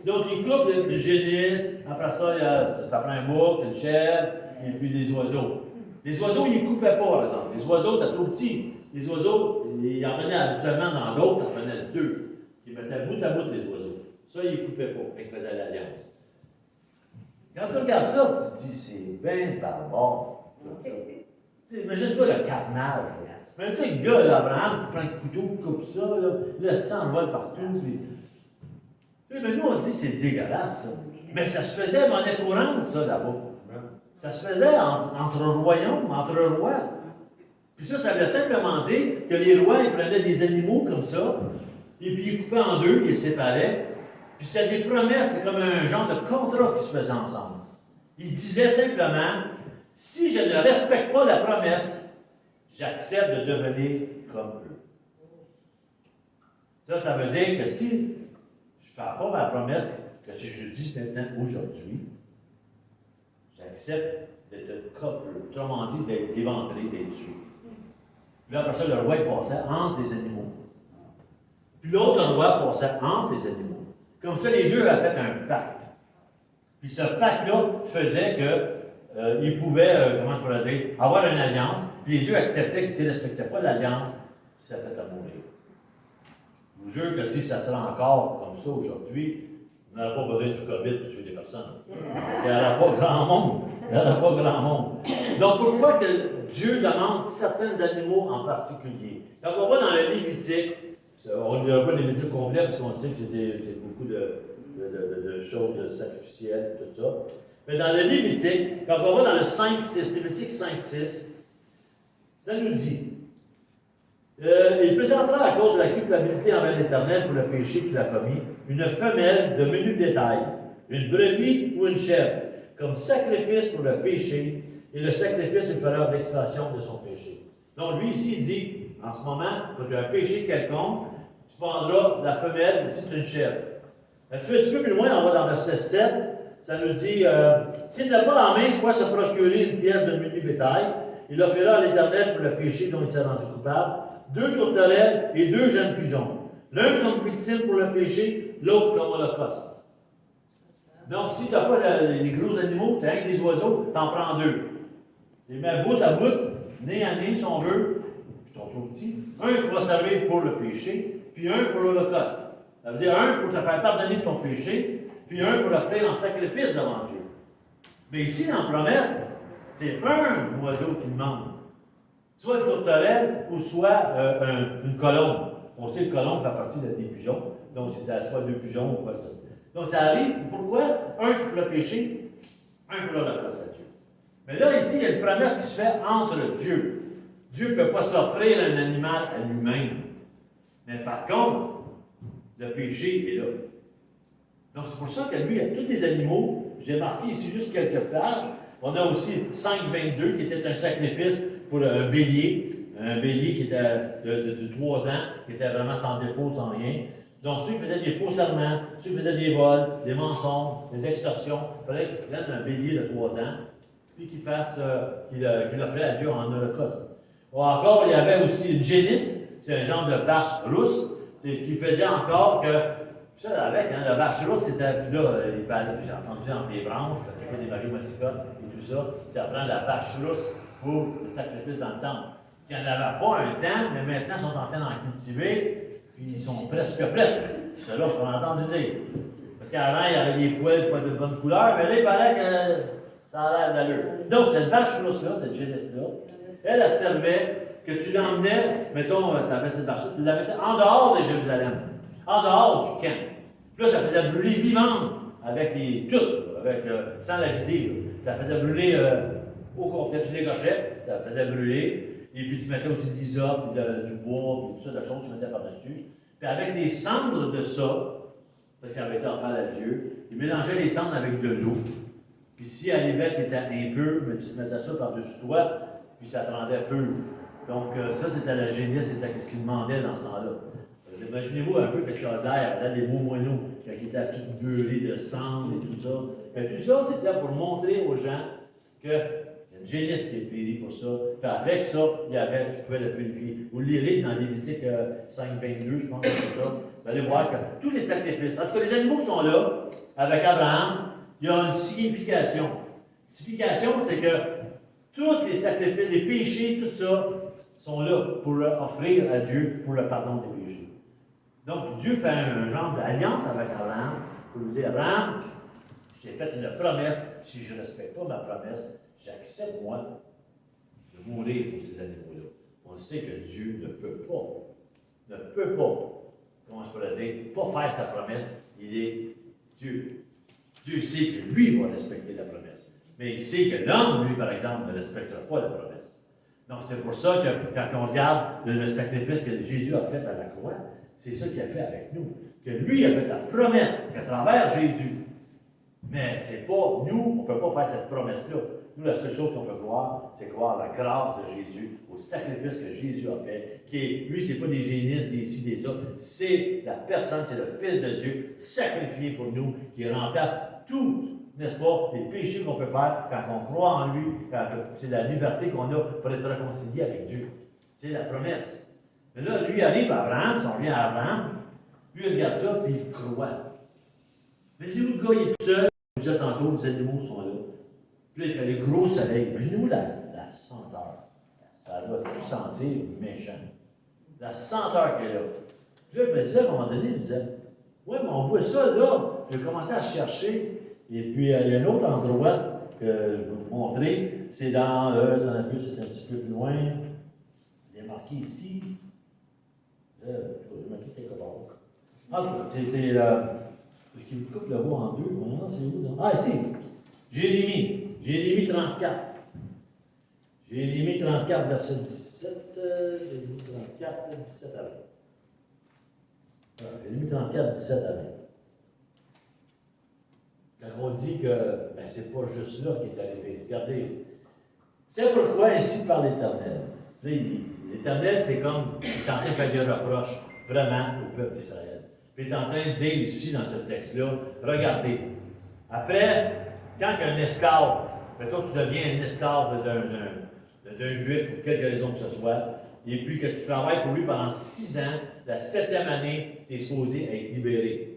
Speaker 3: donc il coupe le génisse, après ça, ça prend un bouc, une chèvre, et puis des oiseaux. Les oiseaux, ils ne coupaient pas, par exemple. Les oiseaux, c'était trop petit. Les oiseaux, ils en prenaient habituellement dans l'autre, ils en prenaient deux. Ils mettaient bout à bout les oiseaux. Ça, ils ne coupaient pas, ils faisaient l'alliance. Quand tu regardes ça, tu te dis, c'est bien barbare. Imagine-toi le carnage. Mais tu sais, le gars, là, Abraham, qui prend le couteau, qui coupe ça, là, le sang vole partout. Puis... Tu sais, mais nous, on dit c'est dégueulasse, ça. Mais ça se faisait monnaie courante, ça, là-bas. Ça se faisait entre royaumes, entre rois. Puis ça veut simplement dire que les rois, ils prenaient des animaux comme ça, et puis ils coupaient en deux, ils les séparaient. Puis c'est des promesses, c'est comme un genre de contrat qui se faisait ensemble. Ils disaient simplement, si je ne respecte pas la promesse, j'accepte de devenir comme eux. Ça veut dire que si je ne fais pas ma promesse, que si je dis maintenant aujourd'hui, j'accepte d'être comme eux. Autrement dit, d'être éventré, d'être tué. Puis là, après ça, le roi il passait entre les animaux. Puis l'autre roi passait entre les animaux. Comme ça, les deux avaient fait un pacte. Puis ce pacte-là faisait qu'ils pouvaient, comment je pourrais dire, avoir une alliance. Puis les deux acceptaient que s'ils ne respectaient pas l'alliance, ça fait à mourir. Je vous jure que si ça serait encore comme ça aujourd'hui, on n'aurait pas besoin du COVID pour tuer des personnes. Il n'y aurait pas grand monde. Il n'y aurait pas grand monde. Donc pourquoi que Dieu demande certains animaux en particulier? Quand on va dans le Lévitique, on ne lira pas le Lévitique complet parce qu'on sait que c'est beaucoup de choses sacrificielles, tout ça. Mais dans le Lévitique, quand on va dans le 5-6, Lévitique 5-6, ça nous dit il présentera à cause de la culpabilité envers l'Éternel pour le péché qu'il a commis une femelle de menu détail, une brebis ou une chèvre, comme sacrifice pour le péché, et le sacrifice il fera l'expiation de son péché. Donc lui ici il dit, en ce moment, pour un péché quelconque, tu prendras la femelle, si c'est une chèvre. Un petit peu plus loin, on va dans verset 7, ça nous dit, s'il n'a pas en main quoi se procurer une pièce de menu bétail, il offrira à l'Éternel pour le péché dont il s'est rendu coupable 2 tourterelles et 2 jeunes pigeons. L'un comme victime pour le péché, l'autre comme holocauste. Donc, si tu n'as pas les gros animaux, tu as avec des oiseaux, tu en prends 2. Tu les mets bout à bout, nez à nez, si on veut, puis ils sont trop petits. Un qui va servir pour le péché, puis un pour l'holocauste. Ça veut dire un pour te faire pardonner de ton péché, puis un pour l'offrir en sacrifice devant Dieu. Mais ici, dans la promesse, c'est un oiseau qui demande. Soit une tourterelle ou soit une colombe. On sait que le colombe fait partie des pigeons, donc c'était soit 2 pigeons ou quoi que ce soit. Donc ça arrive, pourquoi? Un pour le péché, un pour l'holocauste à Dieu. Mais là, ici, il y a une promesse qui se fait entre Dieu. Dieu ne peut pas s'offrir un animal à lui-même. Mais par contre, le péché est là. Donc c'est pour ça que lui, il y a tous les animaux. J'ai marqué ici juste quelques pages. On a aussi 5,22 qui était un sacrifice pour un bélier qui était de 3 ans, qui était vraiment sans défaut, sans rien. Donc ceux qui faisaient des faux serments, ceux qui faisaient des vols, des mensonges, des extorsions, il fallait qu'ils prennent un bélier de 3 ans, puis qu'il offrait à Dieu en holocauste. Ou encore, il y avait aussi une génisse, c'est un genre de vache rousse, qui faisait encore que ça, avec, la vache rousse, c'était, puis là, j'ai entendu entre les branches, quand tu écoutes des Mario Masticotte et tout ça, tu apprends la vache rousse pour le sacrifice dans le temple. Il n'y en avait pas un temps, mais maintenant, ils sont en train d'en cultiver, puis ils sont presque prêts. C'est là ce qu'on a entendu dire. Parce qu'avant, il y avait des poils pas de bonne couleur, mais là, il paraît que ça a l'air d'allure. Donc, cette vache rousse-là, cette génisse-là, elle servait que tu l'emmenais, mettons, tu avais cette vache-là, tu la mettais en dehors de Jérusalem, en dehors du camp. Puis là, tu la faisais brûler vivante, avec les toutes, sans la vider. Tu la faisais brûler au complet, tu l'écochais, tu la faisais brûler. Et puis tu mettais aussi de l'hysope, du bois, puis tout ça, de choses que tu mettais par-dessus. Puis avec les cendres de ça, parce qu'il avait été offert à Dieu, il mélangeait les cendres avec de l'eau. Puis Puis si à l'hiver, tu étais impur, mais tu te mettais ça par-dessus toi, puis ça te rendait pur. Donc, ça, c'était la génisse, c'était ce qu'il demandait dans ce temps-là. Imaginez-vous un peu qu'est-ce qu'il y a d'air, là, des beaux moineaux, quand ils étaient tout beurrés de cendre et tout ça. Et tout ça, c'était pour montrer aux gens qu'il y a une génisse qui est périe pour ça. Puis avec ça, tu pouvais le purifier. Vous le lirez dans Lévitique 5:22, je pense que c'est ça. Vous allez voir que tous les sacrifices, en tout cas les animaux qui sont là, avec Abraham, il y a une signification. Signification, c'est que tous les sacrifices, les péchés, tout ça, sont là pour offrir à Dieu pour le pardon des péchés. Donc, Dieu fait un genre d'alliance avec Abraham pour lui dire, Abraham, je t'ai fait une promesse, si je ne respecte pas ma promesse, j'accepte, moi, de mourir pour ces animaux-là. On sait que Dieu ne peut pas, comment je pourrais dire, pas faire sa promesse, il est Dieu. Dieu sait que lui va respecter la promesse. Mais il sait que l'homme, lui, par exemple, ne respectera pas la promesse. Donc, c'est pour ça que quand on regarde le sacrifice que Jésus a fait à la croix, c'est ça qu'il a fait avec nous. Que lui a fait la promesse qu'à travers Jésus. Mais c'est pas, nous, on ne peut pas faire cette promesse-là. Nous, la seule chose qu'on peut croire, c'est croire à la grâce de Jésus, au sacrifice que Jésus a fait, qui est, lui, ce n'est pas des génisses, des ci, des ça, c'est la personne, c'est le Fils de Dieu, sacrifié pour nous, qui remplace tout, n'est-ce pas, les péchés qu'on peut faire quand on croit en lui, c'est la liberté qu'on a pour être réconcilié avec Dieu. C'est la promesse. Mais là, lui arrive à Abraham, si on revient à Abraham, lui, il regarde ça, puis il croit. Mais si vous, le gars, il est tout seul, je vous disais tantôt, les animaux sont là. Puis là, il fait le gros soleil. Imaginez-vous la senteur. Ça doit tout sentir méchant. La senteur qu'elle a. Puis là, je me disais, à un moment donné, je disais, ouais, mais on voit ça là. J'ai commencé à chercher. Et puis, il y a un autre endroit que je vais vous montrer. C'est dans, c'est un petit peu plus loin. Il est marqué ici. Je vais marquer quelque part. Ah, c'est là. Parce qu'il coupe le voix en deux. Non, c'est où, donc? Ah, ici. Jérémie 34. Jérémie 34, verset 17. Jérémie 34, 17 à 20. Jérémie 34, 17 à 20. Quand on dit que ben, c'est pas juste là qui est arrivé. Regardez. C'est pourquoi ainsi par l'Éternel. Là, il dit, l'Éternel, c'est comme, il est en train de faire des reproches vraiment au peuple d'Israël. Puis il est en train de dire ici, dans ce texte-là, regardez, après, quand un esclave, mettons, tu deviens un esclave d'un juif pour quelque raison que ce soit, et puis que tu travailles pour lui pendant 6 ans, la 7e année, tu es supposé être libéré.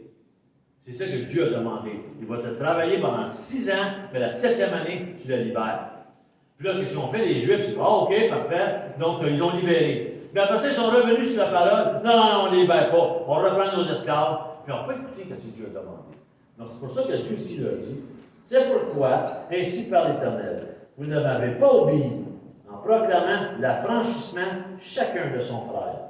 Speaker 3: C'est ça que Dieu a demandé. Il va te travailler pendant 6 ans, mais la 7e année, tu le libères. Puis là, qu'est-ce qu'ils ont fait, les Juifs? C'est OK, parfait. Donc, ils ont libéré. Puis après ça, ils sont revenus sur la parole. Non, on ne les libère pas. On reprend nos esclaves. Puis on peut écouter ce que Dieu a demandé. Donc, c'est pour ça que Dieu ici leur dit. C'est pourquoi, ainsi par l'Éternel, vous ne m'avez pas obéi en proclamant l'affranchissement chacun de son frère,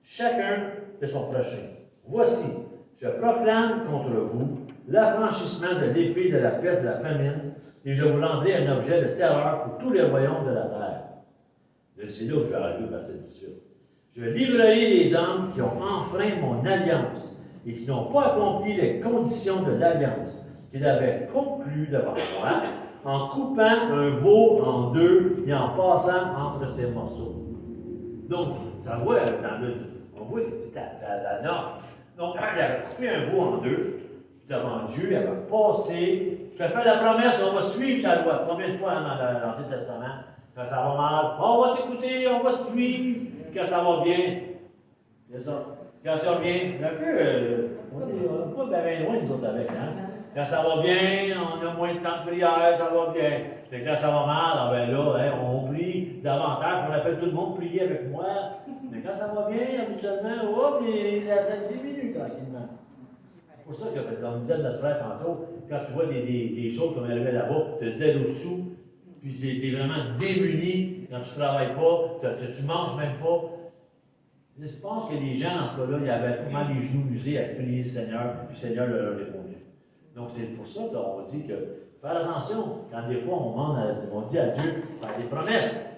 Speaker 3: chacun de son prochain. Voici, je proclame contre vous l'affranchissement de l'épée, de la peste, de la famine, et je vous rendrai un objet de terreur pour tous les royaumes de la terre. C'est là où je vais arriver au verset 18. Je livrerai les hommes qui ont enfreint mon alliance et qui n'ont pas accompli les conditions de l'alliance qu'il avait conclue devant moi, en coupant un veau en deux et en passant entre ses morceaux. Donc, ça voit on voit que c'est la norme. Donc, il avait coupé un veau en deux, devant Dieu, il avait passé. Je te fais la promesse qu'on va suivre ta loi. Combien de fois dans l'Ancien Testament, quand ça va mal, on va t'écouter, on va te suivre. Quand ça va bien, c'est ça. Quand ça va bien, un peu, on n'est pas bien loin, nous autres, avec. Hein? Quand ça va bien, on a moins de temps de prière, ça va bien. Mais quand ça va mal, ah ben là, hein, on prie davantage, on appelle tout le monde prier avec moi. Mais quand ça va bien, habituellement, hop, ça diminue tranquillement. C'est pour ça que, comme disait notre frère tantôt, quand tu vois des choses comme elle avait là-bas, de zèle au sou, puis tu es vraiment démuni quand tu ne travailles pas, tu ne manges même pas. Je pense que les gens, dans ce cas-là, ils avaient vraiment les genoux usés à prier le Seigneur, puis le Seigneur leur a répondu. Donc, c'est pour ça qu'on dit que faire attention, quand des fois on dit à Dieu, faire des promesses.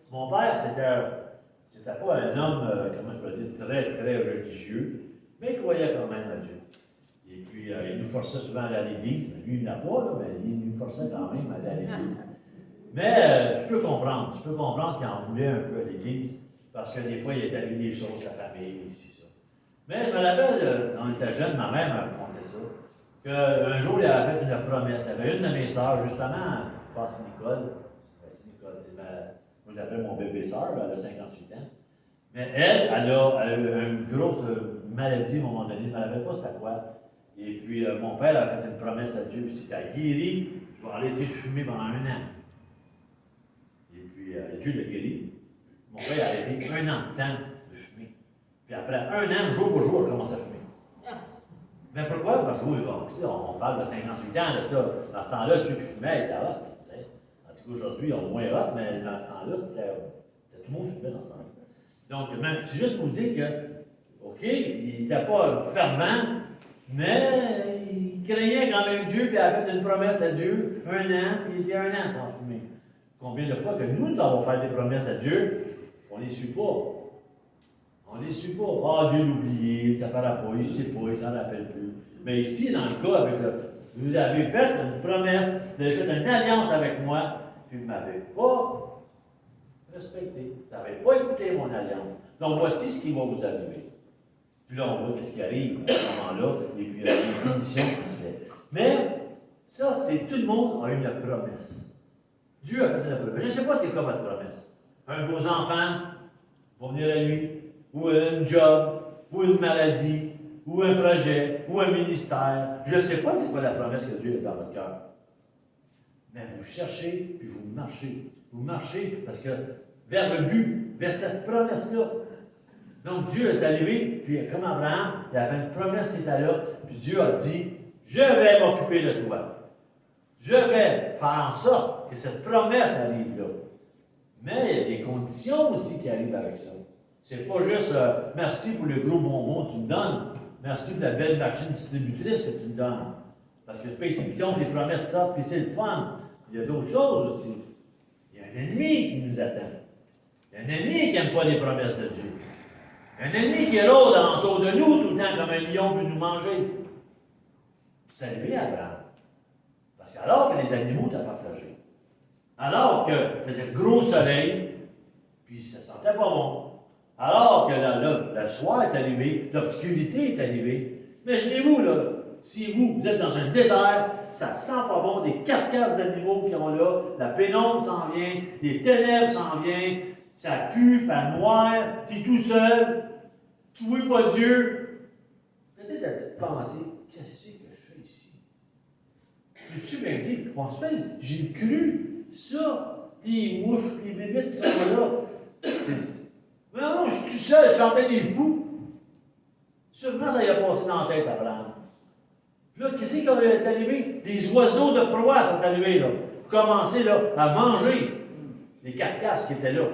Speaker 3: Mon père, c'était pas un homme, comment je peux dire, très, très religieux, mais il croyait quand même à Dieu. Et puis, il nous forçait souvent à aller à l'église. Lui, il n'a pas, là, mais il nous forçait quand même à aller à l'église. Mais je peux comprendre qu'il en voulait un peu à l'église, parce que des fois, il est arrivé des choses à la famille, ici, ça. Mais je me rappelle, quand on était jeune, ma mère m'a raconté ça, qu'un jour, il avait fait une promesse. Il y avait une de mes sœurs, justement, je pense que c'est Nicole. C'est Nicole, moi, je l'appelle mon bébé sœur, elle a 58 ans. Mais elle a eu une grosse maladie à un moment donné, je ne me rappelle pas c'était quoi. Et puis, mon père a fait une promesse à Dieu, si tu as guéri, je vais arrêter de fumer pendant 1 an. Et puis, Dieu l'a guéri. Mon père a arrêté 1 an de temps de fumer. Puis après 1 an, jour pour jour, il a commencé à fumer. Mais pourquoi? Parce que oui, on parle de 58 ans de ça. Dans ce temps-là, tu fumais, il était hot. En tout cas, aujourd'hui, on est moins hot, mais dans ce temps-là, c'était tout le monde fumait dans ce temps-là. Donc, c'est juste pour vous dire que, OK, il n'était pas fervent, mais il craignait quand même Dieu, puis il avait fait une promesse à Dieu. 1 an, il était 1 an sans fumer. Combien de fois que nous avons fait des promesses à Dieu, on ne les suit pas. On ne les suit pas. Ah, Dieu l'a oublié, ça ne fera pas, il ne sait pas, il ne s'en rappelle plus. Mais ici, dans le cas, vous avez fait une promesse, vous avez fait une alliance avec moi, puis vous ne m'avez pas respecté. Vous n'avez pas écouté mon alliance. Donc, voici ce qui va vous arriver. Puis là, on voit ce qui arrive à ce moment-là, et puis il y a une punition qui se fait. Mais, ça, c'est tout le monde a une promesse. Dieu a fait une promesse. Je ne sais pas c'est quoi votre promesse. Un de vos enfants va venir à lui, ou un job, ou une maladie, ou un projet, ou un ministère. Je ne sais pas c'est quoi la promesse que Dieu a dans votre cœur. Mais vous cherchez, puis vous marchez. Vous marchez parce que vers le but, vers cette promesse-là. Donc Dieu est arrivé, puis comme Abraham, il avait une promesse qui était là, puis Dieu a dit, je vais m'occuper de toi. Je vais faire en sorte que cette promesse arrive là. Mais il y a des conditions aussi qui arrivent avec ça. C'est pas juste merci pour le gros bonbon que tu me donnes, merci pour la belle machine distributrice que tu me donnes. Parce que paye ses pitons, les promesses sortent, puis c'est le fun. Il y a d'autres choses aussi. Il y a un ennemi qui nous attend. Il y a un ennemi qui n'aime pas les promesses de Dieu. Un ennemi qui rôde alentour de nous tout le temps comme un lion veut nous manger. C'est arrivé à Abraham. Parce qu'alors que les animaux t'ont partagé, alors qu'il faisait gros soleil, puis ça sentait pas bon, alors que le soir est arrivé, l'obscurité est arrivée, imaginez-vous, là, si vous êtes dans un désert, ça sent pas bon, des carcasses d'animaux qui sont là, la pénombre s'en vient, les ténèbres s'en viennent, ça pue, fait noir, tu es tout seul, tu vois pas Dieu. Peut-être as-tu pensé, qu'est-ce que je fais ici? Mais tu m'as dit, je pense pas, j'ai cru ça, les mouches, les bébites qui sont là. Mais non, je suis tout seul, je suis en train des fous. Sûrement, ça y a passé dans la tête, Abraham. Puis là, qu'est-ce qui est arrivé? Les oiseaux de proie sont arrivés, là, pour commencer là, à manger les carcasses qui étaient là.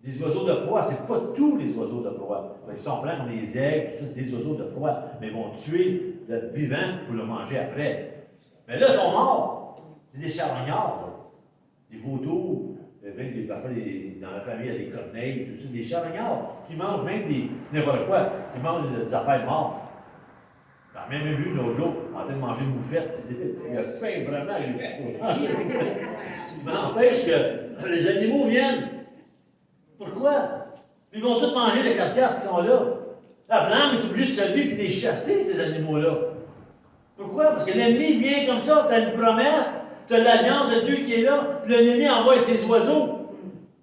Speaker 3: Les oiseaux de proie, ce n'est pas tous les oiseaux de proie. Ils sont pleins comme les aigles, tout ça, c'est des oiseaux de proie. Mais ils vont tuer le vivant pour le manger après. Mais là, ils sont morts. C'est des charognards, là. Des vautours. Même parfois, dans la famille, il y a des corneilles, tout ça, des charognards qui mangent même n'importe quoi, qui mangent des affaires mortes. J'ai même vu l'autre jour en train de manger une moufette. Il a faim vraiment, il a Mais n'empêche que les animaux viennent. Pourquoi? Ils vont tous manger les carcasses qui sont là. Abraham est obligé de se lever et de les chasser, ces animaux-là. Pourquoi? Parce que l'ennemi vient comme ça, tu as une promesse, tu as l'alliance de Dieu qui est là, puis l'ennemi envoie ses oiseaux.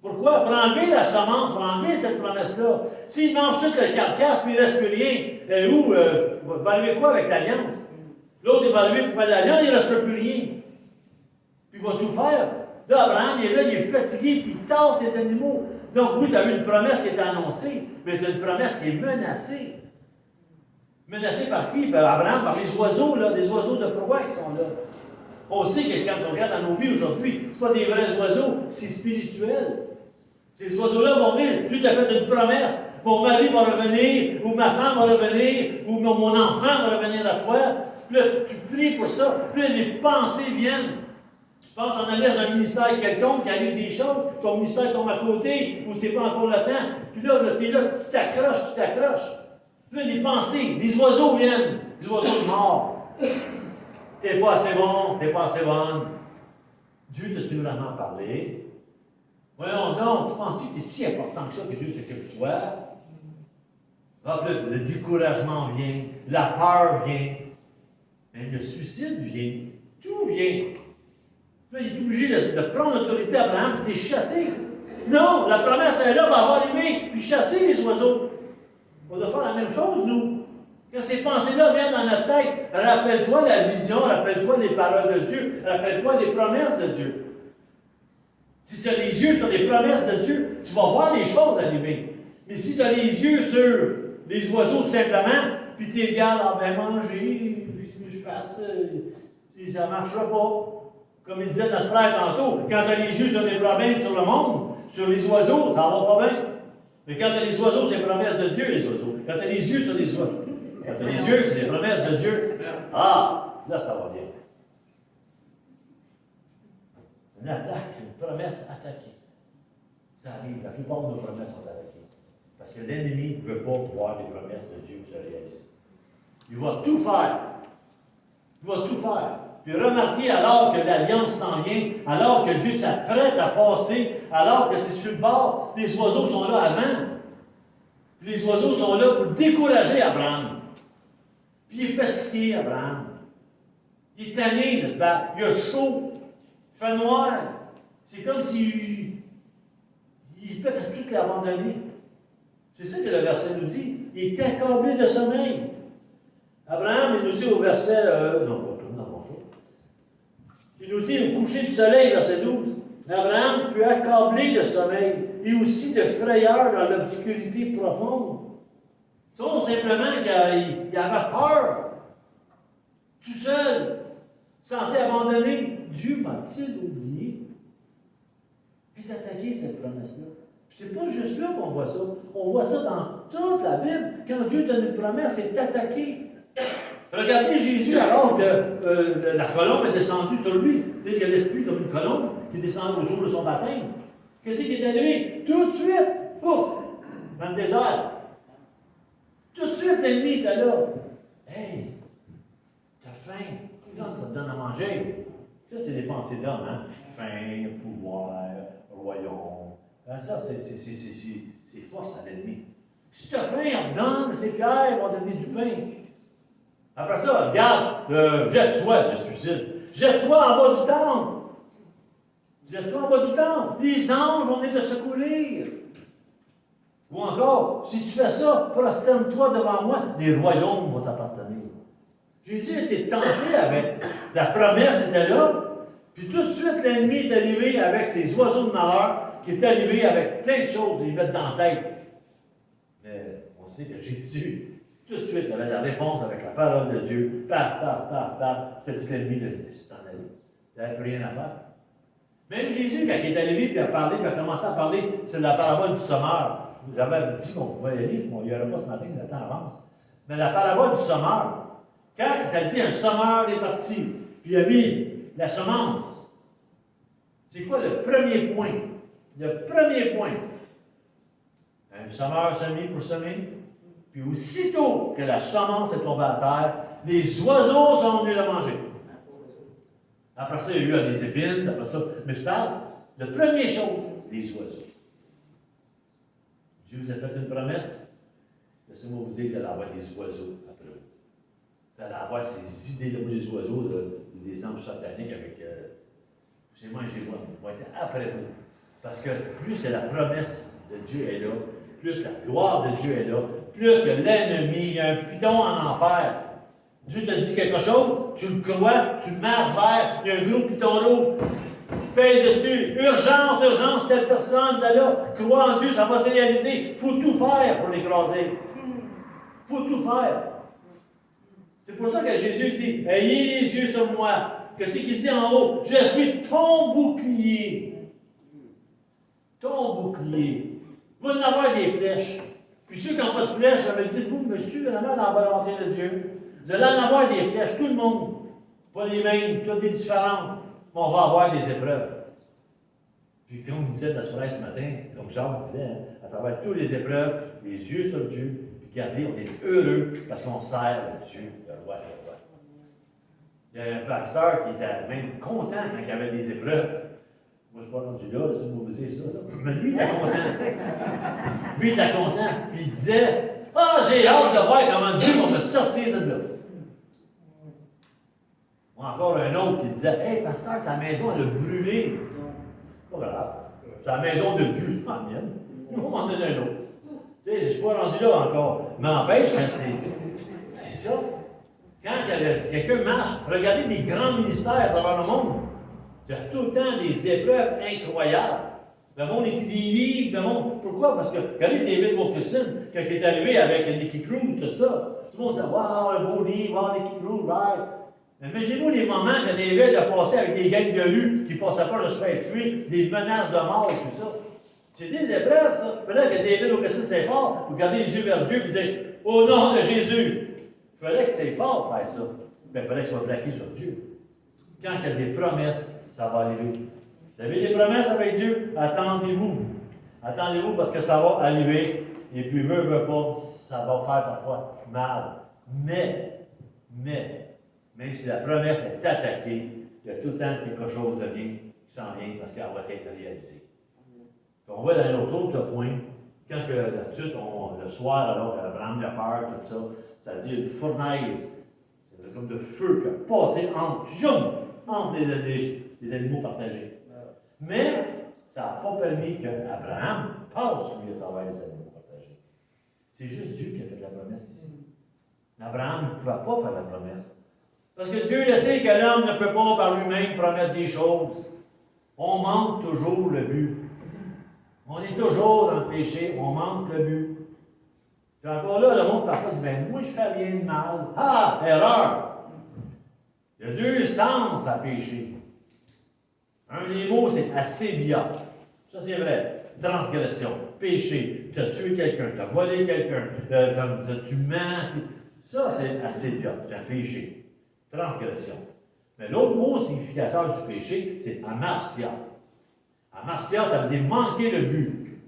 Speaker 3: Pourquoi? Pour enlever la semence, pour enlever cette promesse-là. S'il mange toute la carcasse, puis il ne reste plus rien, va arriver quoi avec l'alliance? L'autre, il va arriver pour faire l'alliance, il ne restera plus rien. Puis il va tout faire. Là, Abraham, il est là, il est fatigué, puis il tasse les animaux. Donc, oui, tu as eu une promesse qui est annoncée, mais tu as une promesse qui est menacée. Menacée par qui? Par Abraham, par les oiseaux, là, des oiseaux de proie qui sont là. On sait que quand on regarde dans nos vies aujourd'hui, ce n'est pas des vrais oiseaux, c'est spirituel. Ces oiseaux-là vont dire, Dieu t'a fait une promesse, mon mari va revenir, ou ma femme va revenir, ou mon enfant va revenir à toi. Puis là, tu pries pour ça, puis là, les pensées viennent. Tu penses en aller dans un ministère quelconque, qui arrive des choses, ton ministère tombe à côté, ou c'est pas encore le temps. Puis là tu es là, tu t'accroches. Puis là, les pensées, les oiseaux viennent, les oiseaux morts. T'es pas assez bon, t'es pas assez bonne. Dieu t'a-tu vraiment parlé? Voyons donc, penses-tu que tu es si important que ça que Dieu s'occupe de toi? Ah, puis là, le découragement vient, la peur vient, même le suicide vient, tout vient. Puis là, il est obligé de prendre l'autorité à Abraham, puis t'es chassé. Non, la promesse est là, va avoir aimé, puis chasser les oiseaux. On doit faire la même chose, nous. Quand ces pensées-là viennent dans notre tête, rappelle-toi la vision, rappelle-toi les paroles de Dieu, rappelle-toi les promesses de Dieu. Si tu as les yeux sur les promesses de Dieu, tu vas voir les choses arriver. Mais si tu as les yeux sur les oiseaux tout simplement, puis tu les regardes, ah ben manger, je fasse, ça ne marchera pas. Comme il disait notre frère tantôt, quand tu as les yeux sur les problèmes sur le monde, sur les oiseaux, ça va pas bien. Mais quand tu as les oiseaux, c'est les promesses de Dieu, les oiseaux. Quand tu as les yeux sur les oiseaux, quand tu as les yeux sur les promesses de Dieu, ah, là, ça va bien. Une attaque, une promesse attaquée. Ça arrive, la plupart de nos promesses sont attaquées. Parce que l'ennemi ne veut pas voir les promesses de Dieu se réaliser. Il va tout faire. Il va tout faire. Puis remarquez, alors que l'Alliance s'en vient, alors que Dieu s'apprête à passer, alors que c'est sur le bord, les oiseaux sont là avant. Puis les oiseaux sont là pour décourager Abraham. Puis il est fatigué, Abraham. Il est tanné de se battre. Il a chaud. Il fait noir. C'est comme s'il peut à tout l'abandonner. C'est ça que le verset nous dit. Il est accablé de sommeil. Abraham, il nous dit au verset... non, pas tout, dans mon jour. Il nous dit au coucher du soleil, verset 12. Abraham fut accablé de sommeil et aussi de frayeur dans l'obscurité profonde. Sauf simplement qu'il avait peur. Tout seul. Sentait abandonné. Dieu m'a-t-il oublié? Il est attaqué, cette promesse-là. C'est pas juste là qu'on voit ça. On voit ça dans toute la Bible. Quand Dieu donne une promesse, c'est attaqué. Regardez Jésus alors que la colombe est descendue sur lui. Tu sais, il y a l'esprit comme une colombe qui descend au jour de son baptême. Qu'est-ce qui est arrivé? Tout de suite, pouf, dans le désert. Tout de suite, l'ennemi était là. Hey, t'as faim. Putain, on te donne à manger. Ça, c'est des pensées d'homme, hein? Faim, pouvoir, royaume. Ça, c'est force à l'ennemi. Si tu as faim, on te donne, c'est Pierre, on va donner du pain. Après ça, regarde, jette-toi, le suicide. Jette-toi en bas du temple. Jette-toi en bas du temple. Les anges vont venir te secourir. Ou encore, si tu fais ça, prosterne-toi devant moi, les royaumes vont t'appartenir. Jésus était tenté avec. La promesse était là. Puis tout de suite, l'ennemi est arrivé avec ses oiseaux de malheur, qui est arrivé avec plein de choses, ils mettent dans la tête. Mais on sait que Jésus, tout de suite, il avait la réponse avec la parole de Dieu. Paf, paf, paf, paf. C'est que l'ennemi s'est en allé. Il n'avait plus rien à faire. Même Jésus, quand il est arrivé, puis il a parlé, puis il a commencé à parler sur la parabole du sommeur. J'avais dit qu'on pouvait y aller, on n'y aurait pas ce matin, le temps avance. Mais la parabole du sommeur, quand il a dit un sommeur est parti, puis il a mis la semence, c'est quoi le premier point? Le premier point. Un sommeur s'est mis pour semer, puis aussitôt que la semence est tombée à terre, les oiseaux sont venus la manger. Après ça, il y a eu des épines, après ça, mais je parle, la première chose, les oiseaux. Dieu vous a fait une promesse, laissez-moi vous dire que vous allez avoir des oiseaux après vous. Vous allez avoir ces idées-là, des oiseaux, des anges sataniques avec... c'est moi, je les vois, ils vont être après vous. Parce que plus que la promesse de Dieu est là, plus la gloire de Dieu est là, plus que l'ennemi, il y a un python en enfer. Dieu te dit quelque chose, tu le crois, tu marches vers, il y a un gros python rouge, pèse dessus, urgence, urgence, telle personne, t'es là, crois en Dieu, ça va se réaliser. Il faut tout faire pour l'écraser. Il faut tout faire. C'est pour ça que Jésus dit, ayez les yeux sur moi. Qu'est-ce qu'il dit en haut? Je suis ton bouclier. Ton bouclier. Vous allez en avoir des flèches. Puis ceux qui n'ont pas de flèches, ça me dit, vous, mais je suis vraiment dans la volonté de Dieu. Vous allez en avoir des flèches, tout le monde. Pas les mêmes, toutes des différentes. Mais on va avoir des épreuves. Puis comme disait notre frère ce matin, comme Jacques disait, à travers toutes les épreuves, les yeux sur Dieu, puis Regardez, on est heureux parce qu'on sert le Dieu, le roi des rois. Il y a un pasteur qui était même content quand il y avait des épreuves. Moi, je ne suis pas rendu là, c'est pour vous dire ça. Là. Mais lui, il était content. Lui, il était content. Puis il disait, ah, j'ai hâte de voir comment Dieu va me sortir de là. Ou encore un autre qui disait, hey, pasteur, ta maison, elle a brûlé. Pas grave. C'est la maison de Dieu, c'est pas la mienne. On va m'en donner un autre. Tu sais, je ne suis pas rendu là encore. Mais n'empêche que c'est ça. Quand quelqu'un marche, regardez les grands ministères à travers le monde. Il y a tout le temps des épreuves incroyables. Le monde écrit des livres, le monde. Pourquoi? Parce que, regardez David Wilkerson, quand il est arrivé avec Nicky Cruz, tout ça. Tout le monde dit, waouh, un beau livre, wow, Nicky Cruz, right? Mais imaginez-vous les moments que David a passé avec des gangs de rue qui ne passaient pas de se faire tuer, des menaces de mort, tout ça. C'est des épreuves, ça. Il fallait que David Wilkerson c'est fort, pour garder les yeux vers Dieu et dire, au nom de Jésus. Il fallait que c'est fort faire ça. Mais il fallait que ce soit braqué sur Dieu. Quand il y a des promesses, ça va arriver. Vous avez des promesses avec Dieu? Attendez-vous. Attendez-vous parce que ça va arriver. Et puis, veut pas, ça va faire parfois mal. Mais, même si la promesse est attaquée, il y a tout le temps quelque chose de bien qui s'en vient parce qu'elle va être réalisée. On va dans notre autre point. Quand d'habitude, le soir, alors qu'Abraham a peur, tout ça, ça dit une fournaise. C'est comme de feu qui a passé entre les animaux partagés. Mais ça n'a pas permis qu'Abraham passe, lui, à travers les animaux partagés. C'est juste Dieu qui a fait la promesse ici. Abraham ne pouvait pas faire la promesse. Parce que Dieu le sait que l'homme ne peut pas par lui-même promettre des choses. On manque toujours le but. On est toujours dans le péché, on manque le but. Puis encore là, le monde parfois dit, ben moi je fais rien de mal. Ah, erreur! Il y a deux sens à pécher. Un des mots, c'est asébia. Ça, c'est vrai. Transgression, péché. Tu as tué quelqu'un, tu as volé quelqu'un, tu mens. Ça, c'est asébia, c'est un péché. Transgression. Mais l'autre mot significateur du péché, c'est amartia. Amartia, ça veut dire manquer le but.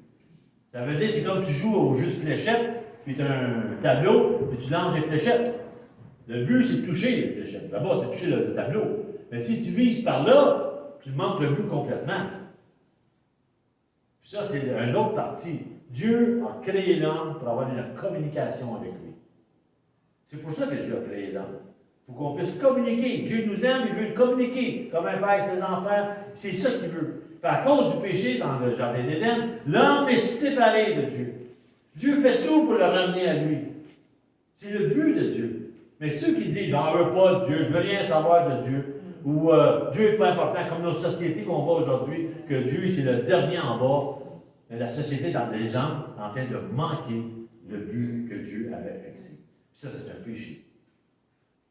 Speaker 3: Ça veut dire, c'est comme tu joues au jeu de fléchettes, puis tu as un tableau, puis tu lances des fléchettes. Le but, c'est de toucher les fléchettes. Là-bas, tu as touché le tableau. Mais si tu vises par là, tu manques le but complètement. Puis ça, c'est une autre partie. Dieu a créé l'homme pour avoir une communication avec lui. C'est pour ça que Dieu a créé l'homme. Pour qu'on puisse communiquer. Dieu nous aime, il veut communiquer. Comme un père avec ses enfants, c'est ça qu'il veut. Puis à cause du péché dans le jardin d'Éden, l'homme est séparé de Dieu. Dieu fait tout pour le ramener à lui. C'est le but de Dieu. Mais ceux qui disent, j'en veux pas de Dieu, je veux rien savoir de Dieu, ou Dieu n'est pas important, comme nos sociétés qu'on voit aujourd'hui, que Dieu c'est le dernier en bas, mais la société dans les gens est en train de manquer le but que Dieu avait fixé. Ça, c'est un péché.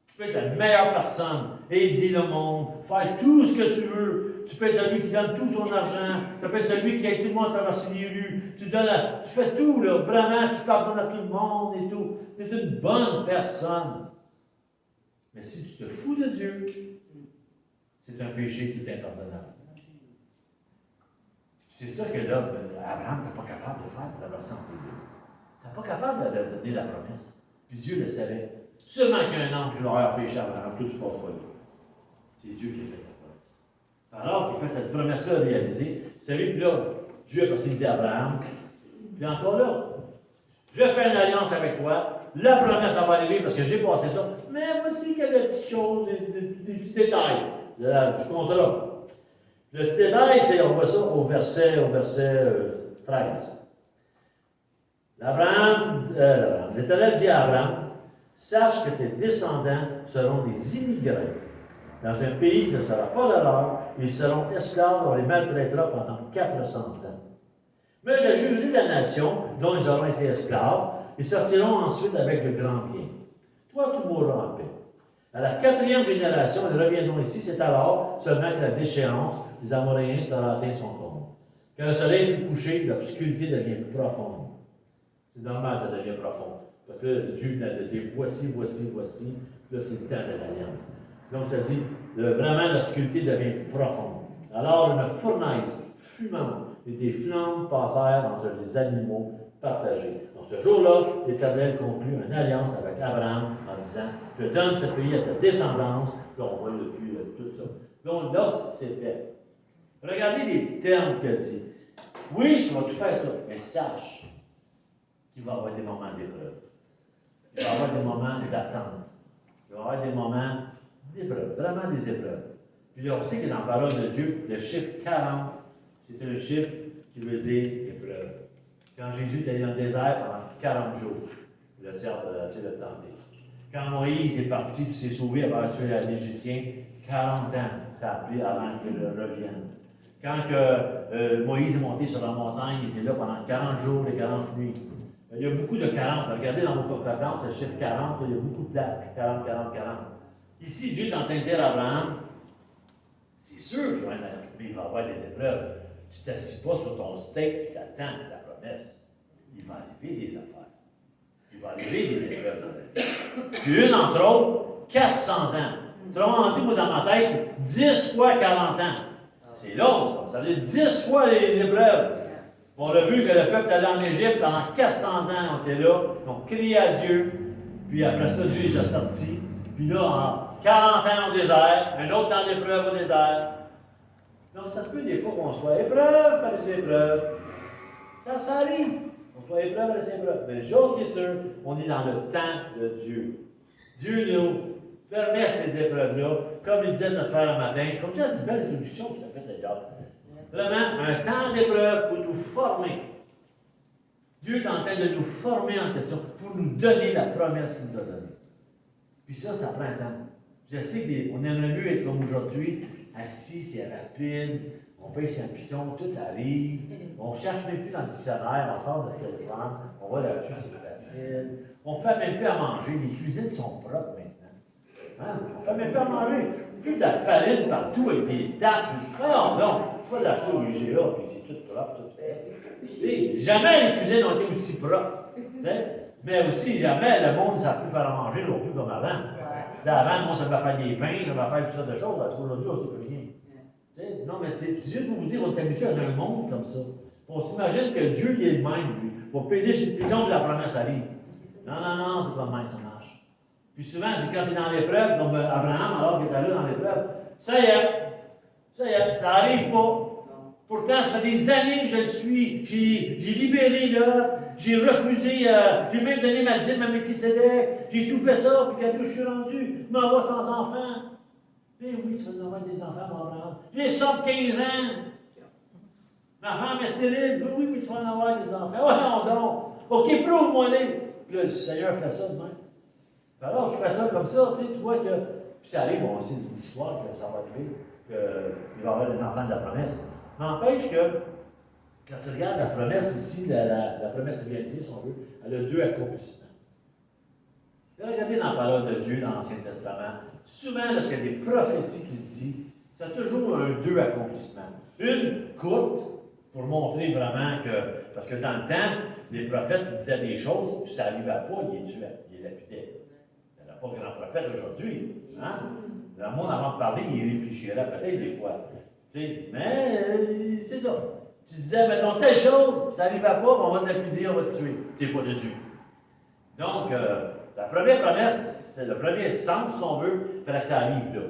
Speaker 3: Tu peux être la meilleure personne, aider le monde, faire tout ce que tu veux. Tu peux être celui qui donne tout son argent. Tu peux être celui qui aide tout le monde à traverser les rues. Tu fais tout, là. Vraiment, tu pardonnes à tout le monde et tout. Tu es une bonne personne. Mais si tu te fous de Dieu, c'est un péché qui est impardonnable. C'est ça que là, Abraham n'était pas capable de faire traverser entre les deux. Tu n'es pas capable de donner la promesse. Puis Dieu le savait. Seulement qu'un ange leur a péché à Abraham, tout ne se passe pas là. C'est Dieu qui a fait la promesse. Alors qu'il fait cette promesse-là réalisée, vous savez, puis là, Dieu a passé dit à Abraham, puis encore là, je fais une alliance avec toi, la promesse va arriver parce que j'ai passé ça, mais voici quelques petites choses, des petits détails du contrat. Le petit détail, c'est, on voit ça au verset 13. L'Éternel dit à Abraham, sache que tes descendants seront des immigrés dans un pays qui ne sera pas le leur, ils seront esclaves, on les maltraitera pendant 400 ans. Mais je jugerai la nation dont ils auront été esclaves, et sortiront ensuite avec de grands biens. Toi, tu mourras en paix. À la 4e génération, ils reviendront ici, c'est alors seulement que la déchéance des Amoréens sera atteint son comble. Quand le soleil est couché, l'obscurité devient plus profonde. C'est normal, ça devient profond. Parce que Dieu vient de dire voici. Là, c'est le temps de l'alliance. Donc, ça dit vraiment, l'obscurité devient profonde. Alors, une fournaise fumante et des flammes passèrent entre les animaux partagé. Donc ce jour-là, l'Éternel conclut une alliance avec Abraham en disant, je donne ce pays à ta descendance, puis on voit depuis tout ça. Donc là, c'est fait. Regardez les termes qu'elle dit. Oui, tu vas tout faire ça, mais sache qu'il va y avoir des moments d'épreuve. Il va y avoir des moments d'attente. Il va y avoir des moments d'épreuve, vraiment des épreuves. Puis là, on sait que dans la parole de Dieu, le chiffre 40, c'est un chiffre qui veut dire épreuve. Quand Jésus est allé dans le désert pendant 40 jours, le cerf a essayé de le tenter. Quand Moïse est parti et s'est sauvé après avoir tué l'Égyptien, 40 ans, ça a pris avant qu'il revienne. Quand Moïse est monté sur la montagne, il était là pendant 40 jours et 40 nuits. Il y a beaucoup de 40. Regardez dans vos concordances, le chiffre 40, il y a beaucoup de place. 40, 40, 40. Ici, Dieu est en train de dire à Abraham, c'est sûr qu'il va y avoir des épreuves. Tu ne t'assis pas sur ton steak et tu attends la promesse. Il va arriver des affaires. Il va arriver des épreuves dans la vie. Puis une, entre autres, 400 ans. Autrement dit, moi, dans ma tête, 10 fois 40 ans. C'est long, ça. Ça veut dire 10 fois les épreuves. On a vu que le peuple allait en Égypte pendant 400 ans, on était là. Ils ont crié à Dieu. Puis après ça, Dieu les a sortis. Puis là, en 40 ans au désert, un autre temps d'épreuve au désert. Donc, ça se peut des fois qu'on soit épreuve par les épreuves. Ça arrive. On soit épreuve par les épreuves. Mais chose qui est sûre, on est dans le temps de Dieu. Dieu nous permet ces épreuves-là, comme il disait notre frère le matin, comme tu as une belle introduction qu'il a faite d'ailleurs. Vraiment, un temps d'épreuve pour nous former. Dieu est en train de nous former en question, pour nous donner la promesse qu'il nous a donnée. Puis ça prend un temps. Je sais qu'on aimerait mieux être comme aujourd'hui, assis, c'est rapide, on pêche un piton, tout arrive, on ne cherche même plus dans le dictionnaire, on sort de notre téléphone, on va là-dessus, c'est facile. On ne fait même plus à manger, les cuisines sont propres maintenant. Hein? On ne fait même plus à manger. Plus de la farine partout avec des tapes. Non, non, tu vas l'acheter au IGA, puis c'est tout propre, tout fait. Jamais les cuisines ont été aussi propres. Mais aussi, jamais le monde ne savait plus faire à manger non plus comme avant. Avant, moi, ça va faire des pains, ça va faire toutes sortes de choses. Parce qu'aujourd'hui, on ne sait plus rien. Non, mais c'est juste pour vous dire, on est habitué à un monde comme ça. On s'imagine que Dieu, il est le même, lui. Pour peser sur le piton de la promesse arrive. Non, non, non, c'est pas le même, ça marche. Puis souvent, il dit, quand tu es dans l'épreuve, comme Abraham, alors qu'il était là dans l'épreuve, ça y est, ça n'arrive pas. Pourtant, ça fait des années que je le suis. J'ai libéré là, j'ai refusé, j'ai même donné ma dîme à Melchisédek, j'ai tout fait ça, puis quand je suis rendu, je m'en vais sans enfants. Mais oui, tu vas nous avoir des enfants, mon Abraham. J'ai 75 ans. Ma femme est stérile. Oui, mais tu vas en avoir des enfants. Oh non, donc. OK, prouve-moi-les. Puis là, le Seigneur fait ça de même. Alors qu'il fait ça comme ça, tu vois que. Puis ça arrive, on sait l'histoire que ça va arriver, qu'il va y avoir des enfants de la promesse. N'empêche que, quand tu regardes la promesse ici, la promesse réalisée, si on veut, elle a deux accomplissements. Regardez dans la parole de Dieu, dans l'Ancien Testament, souvent, lorsqu'il y a des prophéties qui se disent, ça a toujours deux accomplissements. Une courte, pour montrer vraiment que, parce que dans le temps, les prophètes qui disaient des choses, puis ça n'arrivait pas, ils les tuaient, ils les lapidaient. Il n'y en a pas grand prophète aujourd'hui. Hein? Le monde, avant de parler, il réfléchirait peut-être des fois. Mais c'est ça. Tu disais, mettons telle chose, ça n'arrivait pas, on va te lapider, on va te tuer. Tu n'es pas de Dieu. Donc, la première promesse, c'est le premier sens, si on veut, il fallait que ça arrive là.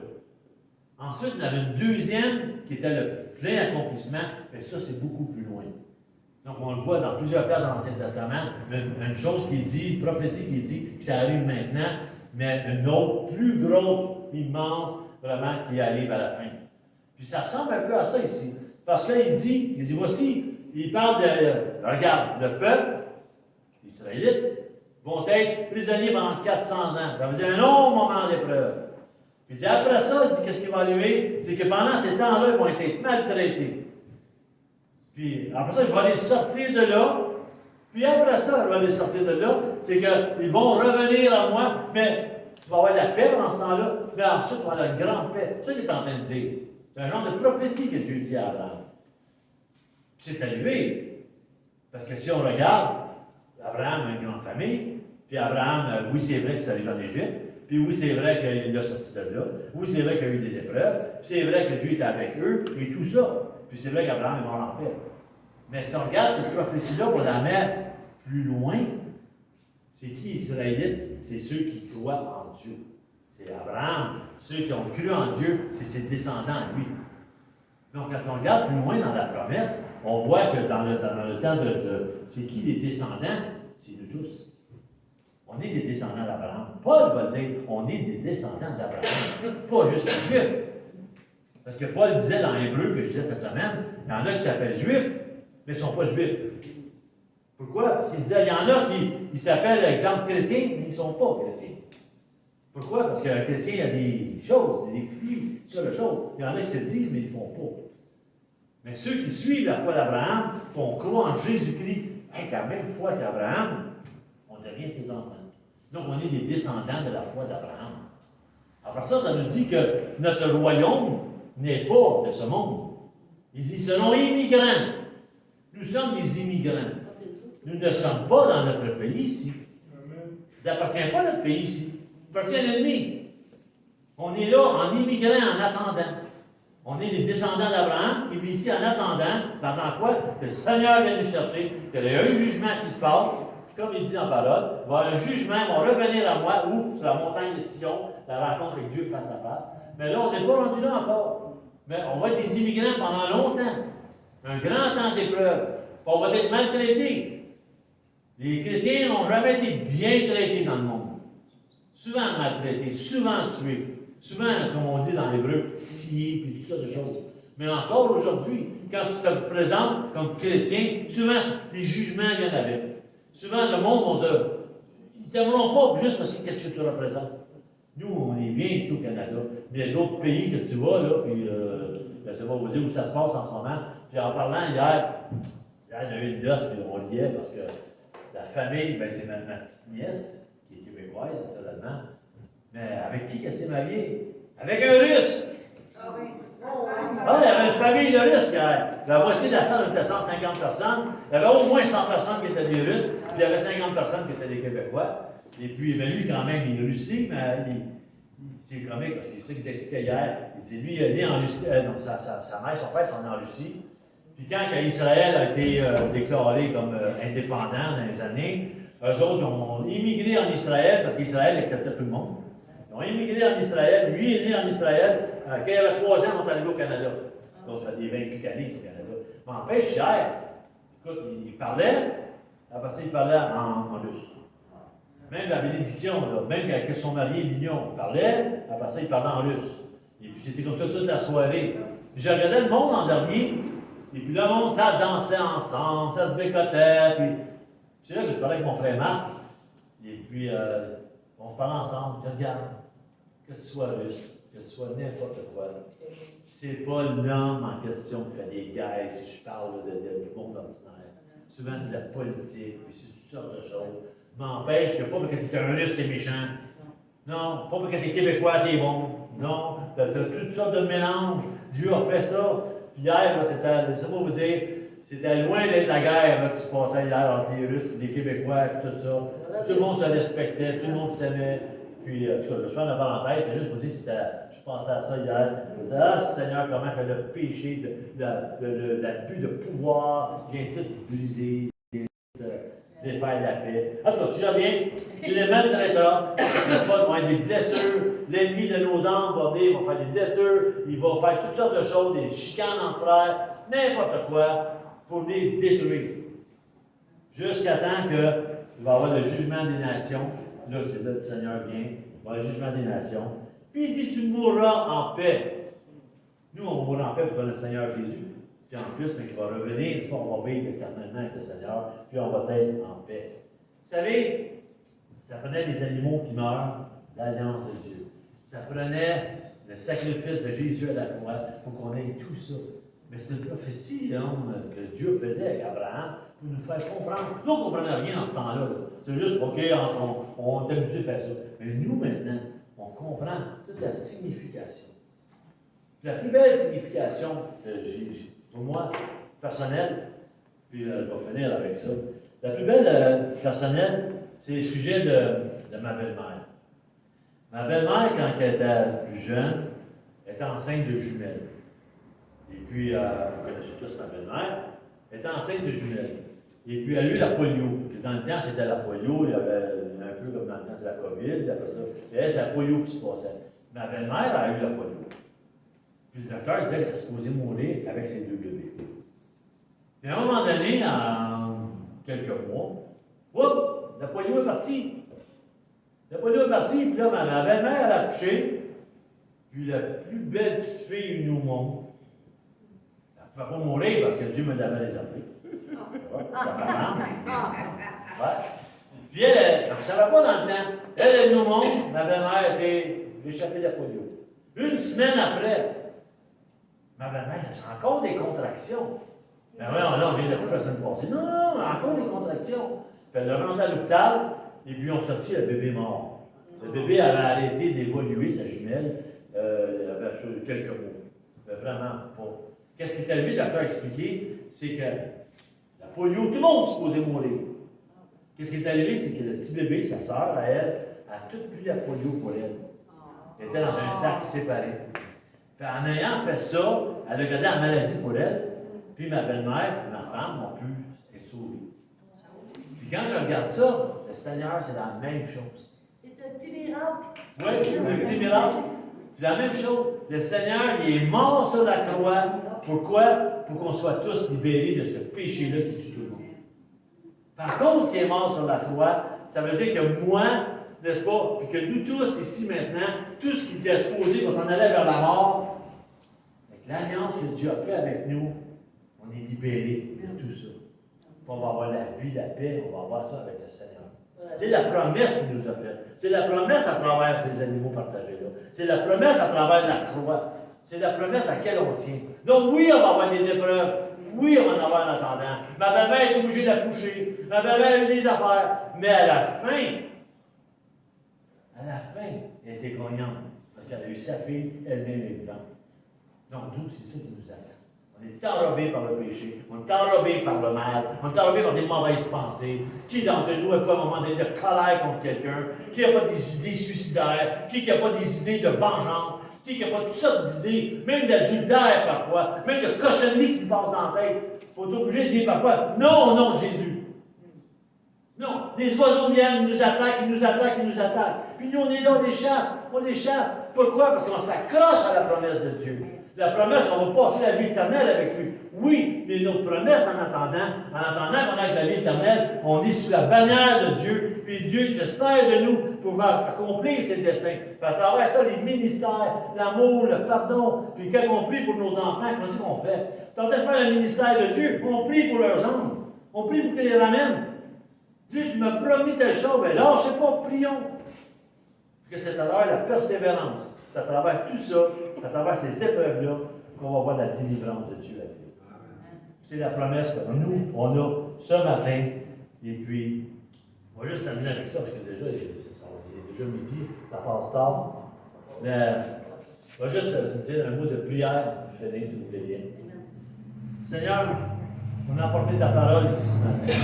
Speaker 3: Ensuite, il y en avait une deuxième qui était le plein accomplissement, mais ça, c'est beaucoup plus loin. Donc, on le voit dans plusieurs places dans l'Ancien Testament, une chose qui dit, une prophétie qui dit que ça arrive maintenant, mais une autre, plus grosse, immense, vraiment, qui arrive à la fin. Puis ça ressemble un peu à ça ici. Parce que là, il dit, voici, il parle de, regarde, le peuple, les Israélites, vont être prisonniers pendant 400 ans. Ça veut dire un long moment d'épreuve. Puis il dit, après ça, il dit, qu'est-ce qui va arriver? C'est que pendant ces temps-là, ils vont être maltraités. Puis après ça, il va les sortir de là. Puis après ça, il va les sortir de là. C'est qu'ils vont revenir à moi, mais tu vas avoir la paix pendant ce temps-là. Mais ensuite, tu vas avoir la grande paix. C'est ça qu'il est en train de dire. C'est un genre de prophétie que Dieu dit à Abraham. Puis c'est arrivé. Parce que si on regarde, Abraham a une grande famille, puis Abraham, oui, c'est vrai qu'il s'est arrivé en Égypte, puis oui, c'est vrai qu'il a sorti de là, oui, c'est vrai qu'il y a eu des épreuves, puis c'est vrai que Dieu était avec eux, et tout ça. Puis c'est vrai qu'Abraham est mort en paix. Mais si on regarde cette prophétie-là, on la met plus loin, c'est qui Israélite? C'est ceux qui croient en Dieu. C'est Abraham. Ceux qui ont cru en Dieu, c'est ses descendants à lui. Donc, quand on regarde plus loin dans la promesse, on voit que dans le temps c'est qui les descendants? C'est nous tous. On est des descendants d'Abraham. Paul va dire, on est des descendants d'Abraham, pas juste les Juifs. Parce que Paul disait dans Hébreu, que je disais cette semaine, il y en a qui s'appellent Juifs, mais ils ne sont pas Juifs. Pourquoi? Parce qu'il disait, il y en a qui s'appellent, exemple, chrétiens, mais ils ne sont pas chrétiens. Pourquoi? Parce qu'un chrétien, il y a des choses, des fruits, toutes sortes de choses. Il y en a qui se le disent, mais ils ne le font pas. Mais ceux qui suivent la foi d'Abraham, qu'on croit en Jésus-Christ, avec la même foi qu'Abraham, on devient ses enfants. Donc, on est des descendants de la foi d'Abraham. Après ça, ça nous dit que notre royaume n'est pas de ce monde. Il dit, selon immigrants. Nous sommes des immigrants. Nous ne sommes pas dans notre pays ici. Ça n'appartient pas à notre pays ici. Ça appartient à l'ennemi. On est là en immigrant, en attendant. On est les descendants d'Abraham qui vivent ici en attendant quoi? Que le Seigneur vienne nous chercher, qu'il y ait un jugement qui se passe. Puis comme il dit en parole, il va y avoir un jugement, ils vont revenir à moi, ou sur la montagne de Sion, la rencontre avec Dieu face à face. Mais là, on n'est pas rendu là encore. Mais on va être des immigrants pendant longtemps. Un grand temps d'épreuve. On va être maltraités. Les chrétiens n'ont jamais été bien traités dans le monde. Souvent maltraités, souvent tués. Souvent, comme on dit dans l'hébreu, sciés, puis tout ça de choses. Mais encore aujourd'hui, quand tu te présentes comme chrétien, souvent, les jugements viennent avec. Souvent, le monde, ils ne t'aimeront pas juste parce que qu'est-ce que tu représentes. Nous, on est bien ici au Canada. Mais il y a d'autres pays que tu vas, là, puis je ne sais pas vous dire où ça se passe en ce moment. Puis en parlant hier, il y a eu une noce, puis on liait parce que la famille, ben, c'est ma petite nièce, qui est québécoise, naturellement. Mais avec qui qu'elle s'est mariée? Avec un Russe! Ah oui. Ah, il y avait une famille de Russes hier. La moitié de la salle était 150 personnes. Il y avait au moins 100 personnes qui étaient des Russes, puis il y avait 50 personnes qui étaient des Québécois. Et puis, ben, lui, quand même, il est Russie, mais c'est comique parce que c'est ça qu'il expliquait hier. Il dit, lui, il est né en Russie, donc sa mère et son père sont nés en Russie. Puis quand Israël a été déclaré comme indépendant dans les années, eux autres ont immigré en Israël parce qu'Israël acceptait tout le monde. Ils ont immigré en Israël. Lui est né en Israël. Quand il avait 3 ans, on est arrivé au Canada. Donc, ça fait des 20 années au Canada. Mais n'empêche, hier, écoute, il parlait, après ça, il parlait en russe. Même la bénédiction, là, même quand son mari et l'union parlaient, après ça, il parlait en russe. Et puis, c'était comme ça toute la soirée. Puis, je regardais le monde en dernier, et puis le monde, ça dansait ensemble, ça se bécotait, puis c'est là que je parlais avec mon frère Marc, et puis on se parlait ensemble, je dis, regarde, que tu sois russe, que tu sois n'importe quoi, c'est pas l'homme en question qui fait des guerres, si je parle du monde ordinaire. Souvent, c'est de la politique, puis c'est toutes sortes de choses. M'empêche que pas parce que tu es un russe, t'es méchant. Non, pas parce que tu es québécois, t'es bon. Non, tu as toutes sortes de mélanges. Dieu a fait ça. Puis hier, c'était, ça pour vous dire, c'était loin d'être la guerre là, qui se passait hier entre les Russes et les Québécois et tout ça. Tout le monde se respectait, tout le monde s'aimait. Puis, en tout cas, je fais une parenthèse, c'est juste pour dire, je pensais à ça hier. Je me disais, ah Seigneur, comment que le péché, l'abus de pouvoir vient tout briser, vient tout défaire la paix. En tout cas, tu reviens, tu les maltraiteras, n'est-ce pas? Il va y avoir des blessures, l'ennemi de nos âmes va venir, il va faire des blessures, il va faire toutes sortes de choses, des chicanes entre frères, n'importe quoi, pour les détruire. Jusqu'à temps qu'il va y avoir le jugement des nations. Là, c'est là que le Seigneur vient, il va y avoir le jugement des nations. Puis il dit, tu mourras en paix. Nous, on mourra en paix pour le Seigneur Jésus. Puis en plus, mais qu'il va revenir, n'est-ce pas, on va vivre éternellement avec le Seigneur, puis on va être en paix. Vous savez, ça prenait les animaux qui meurent, l'alliance de Dieu. Ça prenait le sacrifice de Jésus à la croix pour qu'on ait tout ça. Mais c'est une prophétie que Dieu faisait avec Abraham pour nous faire comprendre. Nous, on ne comprenait rien en ce temps-là. C'est juste, OK, on est habitué à faire ça. Mais nous, maintenant, on comprend toute la signification. La plus belle signification, pour moi, personnelle, puis je vais finir avec ça. La plus belle personnelle, c'est le sujet de ma belle-mère. Ma belle-mère, quand elle était plus jeune, était enceinte de jumelles. Et puis, vous connaissez tous ma belle-mère, elle était enceinte de jumelles. Et puis, elle a eu la polio. Puis dans le temps, c'était la polio. Il y avait un peu comme dans le temps, c'est la COVID. Après ça. Et elle, c'est la polio qui se passait. Ma belle-mère a eu la polio. Puis le docteur disait qu'elle était supposée mourir avec ses 2 bébés. Puis à un moment donné, en quelques mois, oups, la polio est partie. La polio est partie, puis là, ma belle-mère, elle a accouché. Puis la plus belle petite fille au monde. Elle ne pouvait pas mourir parce que Dieu me l'avait réservé. Ça ouais. Puis elle ne savait pas dans le temps. Elle est venue au monde, ma belle-mère était échappée de la polio. Une semaine après, ma belle-mère, j'ai encore des contractions. Ben oui, on vient d'accoucher la semaine passée. Non, encore des contractions. Puis elle l'a rentrée à l'hôpital, et puis on sortit le bébé mort. Le bébé avait arrêté d'évoluer, sa jumelle, il avait quelques mois. Vraiment pas. Qu'est-ce qui est arrivé, le docteur a expliqué, c'est que la polio, tout le monde est supposé mourir. Qu'est-ce qui est arrivé, c'est que le petit bébé, sa sœur, à elle, a tout pris la polio pour elle. Elle était dans un sac séparé. Puis en ayant fait ça, elle a gardé la maladie pour elle. Puis ma belle-mère et ma femme ont pu être sauvées. Puis quand je regarde ça, le Seigneur, c'est la même chose.
Speaker 2: C'est un petit miracle.
Speaker 3: Oui, un petit miracle. C'est la même chose. Le Seigneur, il est mort sur la croix. Pourquoi? Pour qu'on soit tous libérés de ce péché-là qui tue tout le monde. Par contre, qu'il est mort sur la croix, ça veut dire que moi, n'est-ce pas, puis que nous tous ici maintenant, tout ce qui était supposé qu'on s'en allait vers la mort, avec l'alliance que Dieu a fait avec nous, on est libérés de tout ça. Puis on va avoir la vie, la paix, on va avoir ça avec le Seigneur. C'est la promesse qu'il nous a faite. C'est la promesse à travers ces animaux partagés là. C'est la promesse à travers la croix. C'est la promesse à laquelle on tient. Donc oui, on va avoir des épreuves. Oui, on va en avoir en attendant. Ma belle-mère est obligée d'accoucher. Ma belle-mère a eu des affaires. Mais à la fin, elle était gagnante. Parce qu'elle a eu sa fille, elle-même est vivante. Donc nous, c'est ça qui nous attend. On est enrobés par le péché, on est enrobés par le mal, on est enrobés par des mauvaises pensées. Qui d'entre nous n'a pas un moment donné de colère contre quelqu'un? Qui n'a pas des idées suicidaires? Qui n'a pas des idées de vengeance? Qui n'a pas toutes sortes d'idées, même d'adultère parfois, même de cochonneries qui nous passent dans la tête? Il faut être obligé de dire parfois, non, non, Jésus. Non, les oiseaux viennent, ils nous attaquent, ils nous attaquent, ils nous attaquent. Puis nous, on est là, on les chasse, on les chasse. Pourquoi? Parce qu'on s'accroche à la promesse de Dieu. La promesse qu'on va passer la vie éternelle avec lui. Oui, mais notre promesse en attendant qu'on ait la vie éternelle, on est sous la bannière de Dieu, puis Dieu se sert de nous pour accomplir ses desseins. Puis à travers ça, les ministères, l'amour, le pardon, puis quand on prie pour nos enfants, qu'est-ce qu'on fait? Tant de faire le ministère de Dieu, on prie pour leurs âmes. On prie pour qu'ils les ramènent. Dieu, tu m'as promis telle chose, mais lâchez pas, prions. Parce que c'est à travers la persévérance, c'est à travers tout ça, à travers ces épreuves-là, qu'on va voir la délivrance de Dieu avec nous. C'est la promesse que nous, on a ce matin. Et puis, on va juste terminer avec ça, parce que déjà, il est déjà midi, ça passe tard. Mais, on va juste dire un mot de prière, finir si vous voulez bien. Seigneur, on a apporté ta parole ici ce matin.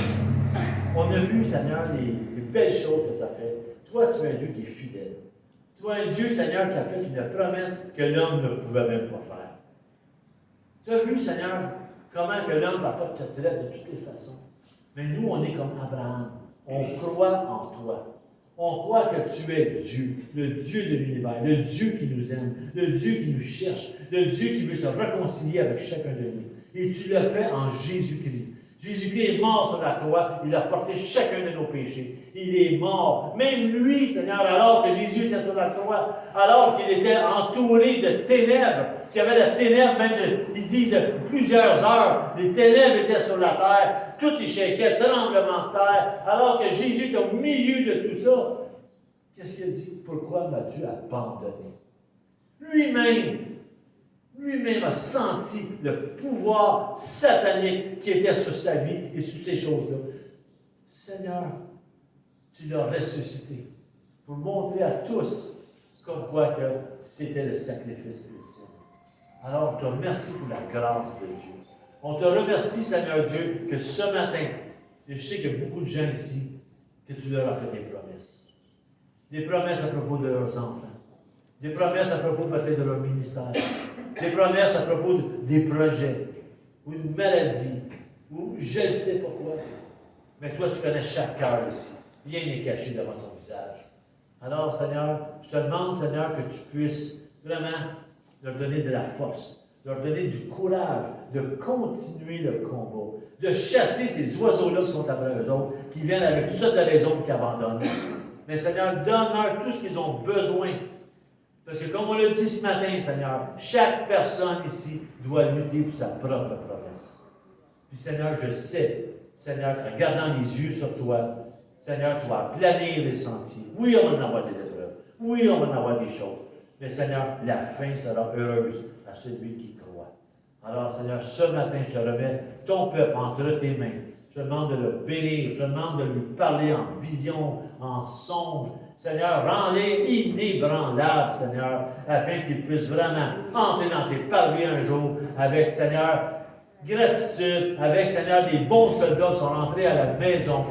Speaker 3: On a vu, Seigneur, les belles choses que tu as faites. Toi, tu es un Dieu qui est fidèle. Tu es un Dieu, Seigneur, qui a fait une promesse que l'homme ne pouvait même pas faire. Tu as vu, Seigneur, comment que l'homme parfois te traite de toutes les façons. Mais nous, on est comme Abraham. On croit en toi. On croit que tu es Dieu, le Dieu de l'univers, le Dieu qui nous aime, le Dieu qui nous cherche, le Dieu qui veut se réconcilier avec chacun de nous. Et tu l'as fait en Jésus-Christ. Jésus-Christ est mort sur la croix, il a porté chacun de nos péchés. Il est mort. Même lui, Seigneur, alors que Jésus était sur la croix, alors qu'il était entouré de ténèbres, qu'il y avait la ténèbres, même ils disent de plusieurs heures, les ténèbres étaient sur la terre, tout échec, tremblement de terre, alors que Jésus était au milieu de tout ça. Qu'est-ce qu'il a dit? Pourquoi m'as-tu abandonné? Lui-même a senti le pouvoir satanique qui était sur sa vie et sur ces choses-là. Seigneur, tu l'as ressuscité pour montrer à tous comme quoi que c'était le sacrifice ultime. Alors, on te remercie pour la grâce de Dieu. On te remercie, Seigneur Dieu, que ce matin, et je sais qu'il y a beaucoup de gens ici, que tu leur as fait des promesses. Des promesses à propos de leurs enfants. Des promesses à propos peut-être de leur ministère. Des promesses à propos des projets, ou une maladie, ou je ne sais pas quoi. Mais toi, tu connais chaque cœur ici. Rien n'est caché devant ton visage. Alors, Seigneur, je te demande, Seigneur, que tu puisses vraiment leur donner de la force, leur donner du courage de continuer le combat, de chasser ces oiseaux-là qui sont après eux autres, qui viennent avec toutes sortes de raisons qui abandonnent. Mais Seigneur, donne-leur tout ce qu'ils ont besoin. Parce que comme on l'a dit ce matin, Seigneur, chaque personne ici doit lutter pour sa propre promesse. Puis Seigneur, je sais, Seigneur, qu'en gardant les yeux sur toi, Seigneur, tu vas planer les sentiers. Oui, on va en avoir des épreuves. Oui, on va en avoir des choses. Mais Seigneur, la fin sera heureuse à celui qui croit. Alors, Seigneur, ce matin, je te remets ton peuple entre tes mains. Je te demande de le bénir. Je te demande de lui parler en vision, en songe. Seigneur, rends-les inébranlables, Seigneur, afin qu'ils puissent vraiment entrer dans tes parvis un jour avec, Seigneur, gratitude, avec, Seigneur, des bons soldats qui sont rentrés à la maison.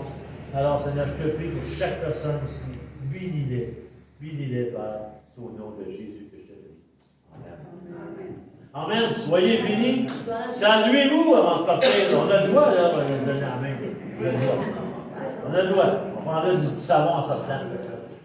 Speaker 3: Alors, Seigneur, je te prie pour chaque personne ici, bénis-les. Bénis-les, Père. C'est au nom de Jésus que je te prie. Amen. Amen. Soyez bénis. Saluez-vous avant de partir. On a le droit, là, de donner la main. On a le droit. On prendra du savon en sortant.